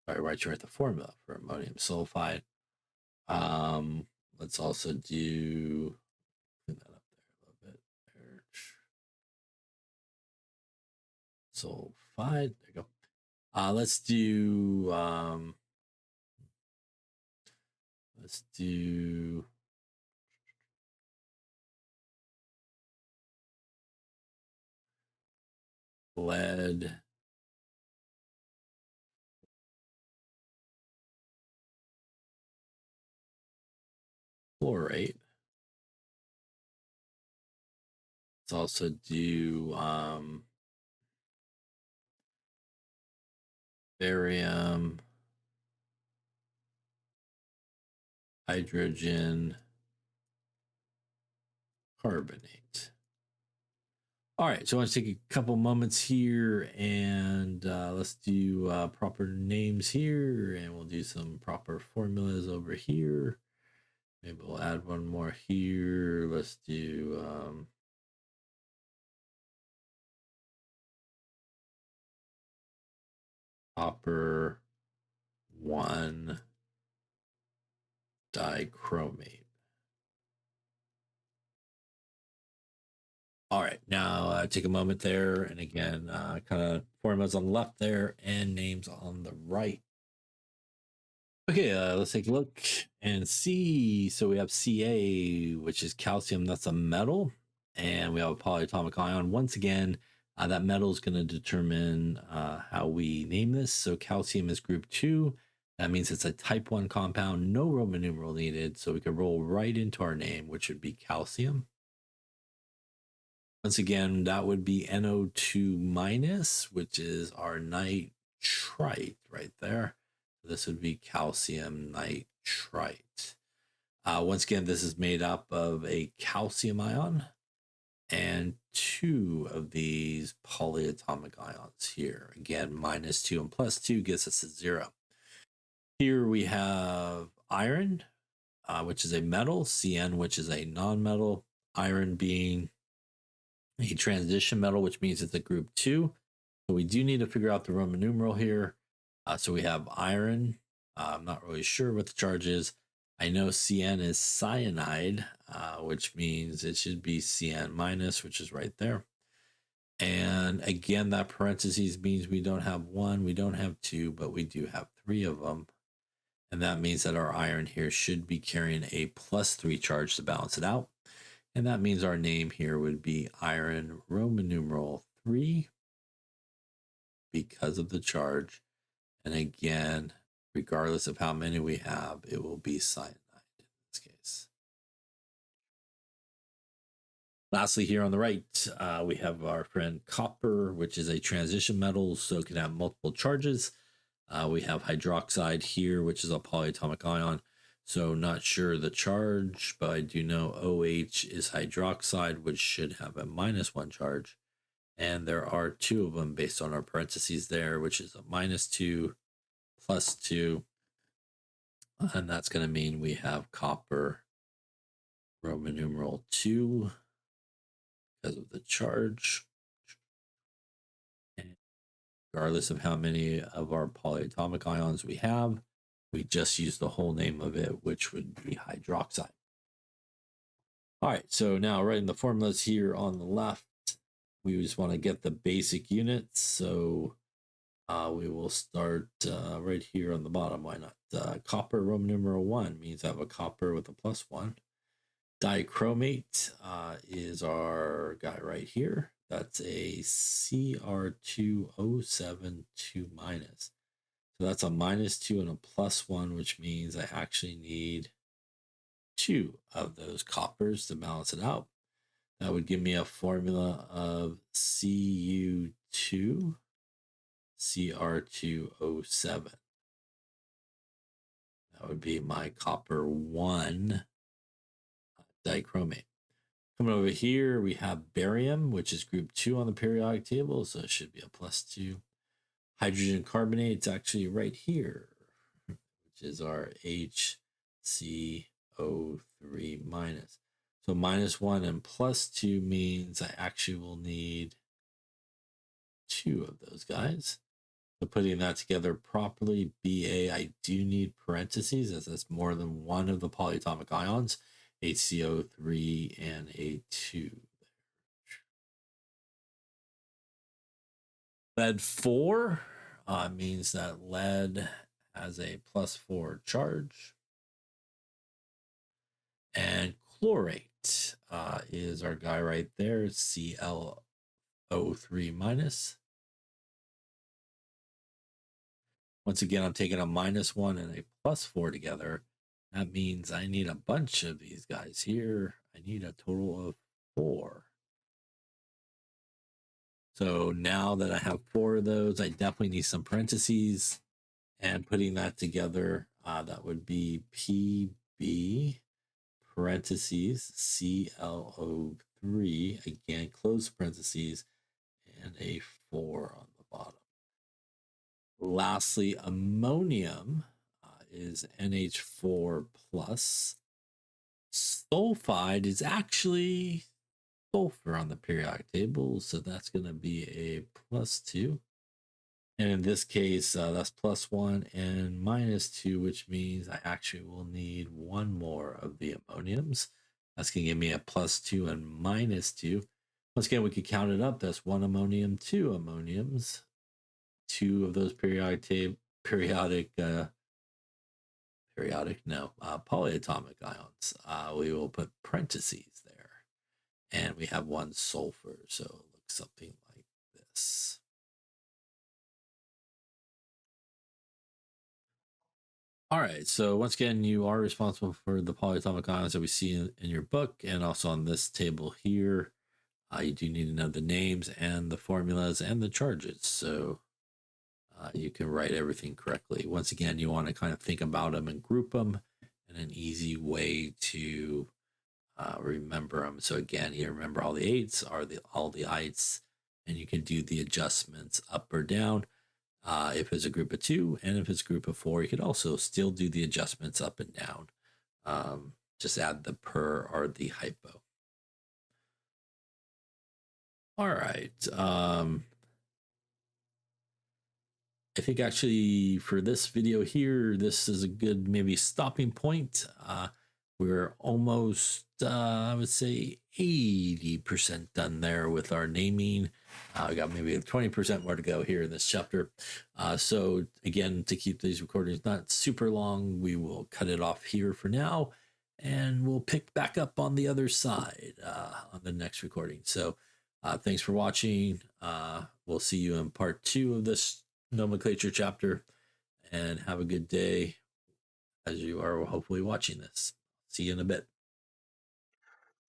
[SPEAKER 1] Sorry, why don't you write the formula for ammonium sulfide? Let's also do, clean that up there a little bit. There. Sulfide, there you go. Let's do lead fluorate. Let's also do barium hydrogen carbonate. All right, so I want to take a couple moments here and let's do proper names here, and we'll do some proper formulas over here. Maybe we'll add one more here. Let's do copper 1 dichromate. All right, now take a moment there, and again, kind of formulas on the left there and names on the right. Okay, let's take a look and see. So we have Ca, which is calcium, that's a metal, and we have a polyatomic ion. Once again, that metal is going to determine how we name this. So calcium is group 2. That means it's a type 1 compound, no Roman numeral needed. So we can roll right into our name, which would be calcium. Once again, that would be NO2 minus, which is our nitrite right there. This would be calcium nitrite. Once again, this is made up of a calcium ion and 2 of these polyatomic ions here. Again, -2 and +2 gives us a 0. Here we have iron, which is a metal, Cn, which is a non-metal, iron being a transition metal, which means it's a group 2. So we do need to figure out the Roman numeral here. So we have iron. I'm not really sure what the charge is. I know Cn is cyanide, which means it should be Cn minus, which is right there. And again, that parentheses means we don't have 1, we don't have 2, but we do have 3 of them. And that means that our iron here should be carrying a +3 charge to balance it out. And that means our name here would be iron Roman numeral 3 because of the charge. And again, regardless of how many we have, it will be cyanide in this case. Lastly, here on the right, we have our friend copper, which is a transition metal, so it can have multiple charges. We have hydroxide here, which is a polyatomic ion. So not sure the charge, but I do know OH is hydroxide, which should have a -1 charge. And there are 2 of them based on our parentheses there, which is a -2, +2. And that's going to mean we have copper Roman numeral 2 because of the charge. And regardless of how many of our polyatomic ions we have, we just use the whole name of it, which would be hydroxide. All right, so now writing the formulas here on the left, we just want to get the basic units. So we will start right here on the bottom. Why not? Copper, Roman numeral 1 means I have a copper with a +1. Dichromate is our guy right here. That's a Cr2O7 2 minus. So that's a -2 and a +1, which means I actually need 2 of those coppers to balance it out. That would give me a formula of Cu2 Cr2O7. That would be my copper 1 dichromate. Coming over here, we have barium, which is group 2 on the periodic table, so it should be a +2. Hydrogen carbonate, it's actually right here, which is our HCO3 minus. So -1 and +2 means I actually will need 2 of those guys. So putting that together properly, Ba, I do need parentheses as that's more than one of the polyatomic ions, HCO3 and A2. Lead 4 means that lead has a +4 charge. And chlorate is our guy right there, ClO3 minus. Once again, I'm taking a -1 and a +4 together. That means I need a bunch of these guys here. I need a total of 4. So now that I have 4 of those, I definitely need some parentheses. And putting that together, that would be PB parentheses ClO3, again, close parentheses, and a 4 on the bottom. Lastly, ammonium is NH4 plus. Sulfide is actually sulfur on the periodic table, so that's going to be a +2. And in this case, that's +1 and -2, which means I actually will need 1 more of the ammoniums. That's going to give me a +2 and -2. Once again, we could count it up. That's 1 ammonium, 2 ammoniums. 2 of those polyatomic ions. We will put parentheses there. And we have 1 sulfur, so it looks something like this. All right, so once again, you are responsible for the polyatomic ions that we see in your book and also on this table here. You do need to know the names and the formulas and the charges, so you can write everything correctly. Once again, you want to kind of think about them and group them, and an easy way to remember them. So again, you remember all the 8s are all the ites, and you can do the adjustments up or down. If it's a group of 2 and if it's a group of 4, you could also still do the adjustments up and down. Just add the per or the hypo. All right. I think actually for this video here, this is a good maybe stopping point. We're almost, I would say, 80% done there with our naming. We got maybe 20% more to go here in this chapter. So again, to keep these recordings not super long, we will cut it off here for now, and we'll pick back up on the other side on the next recording. So thanks for watching. We'll see you in part 2 of this nomenclature chapter, and have a good day as you are hopefully watching this. See you in a bit.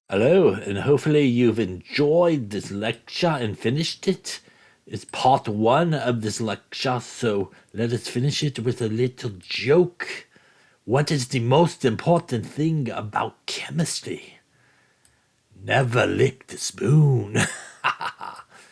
[SPEAKER 1] Hello, and hopefully you've enjoyed this lecture and finished it. It's part 1 of this lecture, so let us finish it with a little joke. What is the most important thing about chemistry? Never lick the spoon.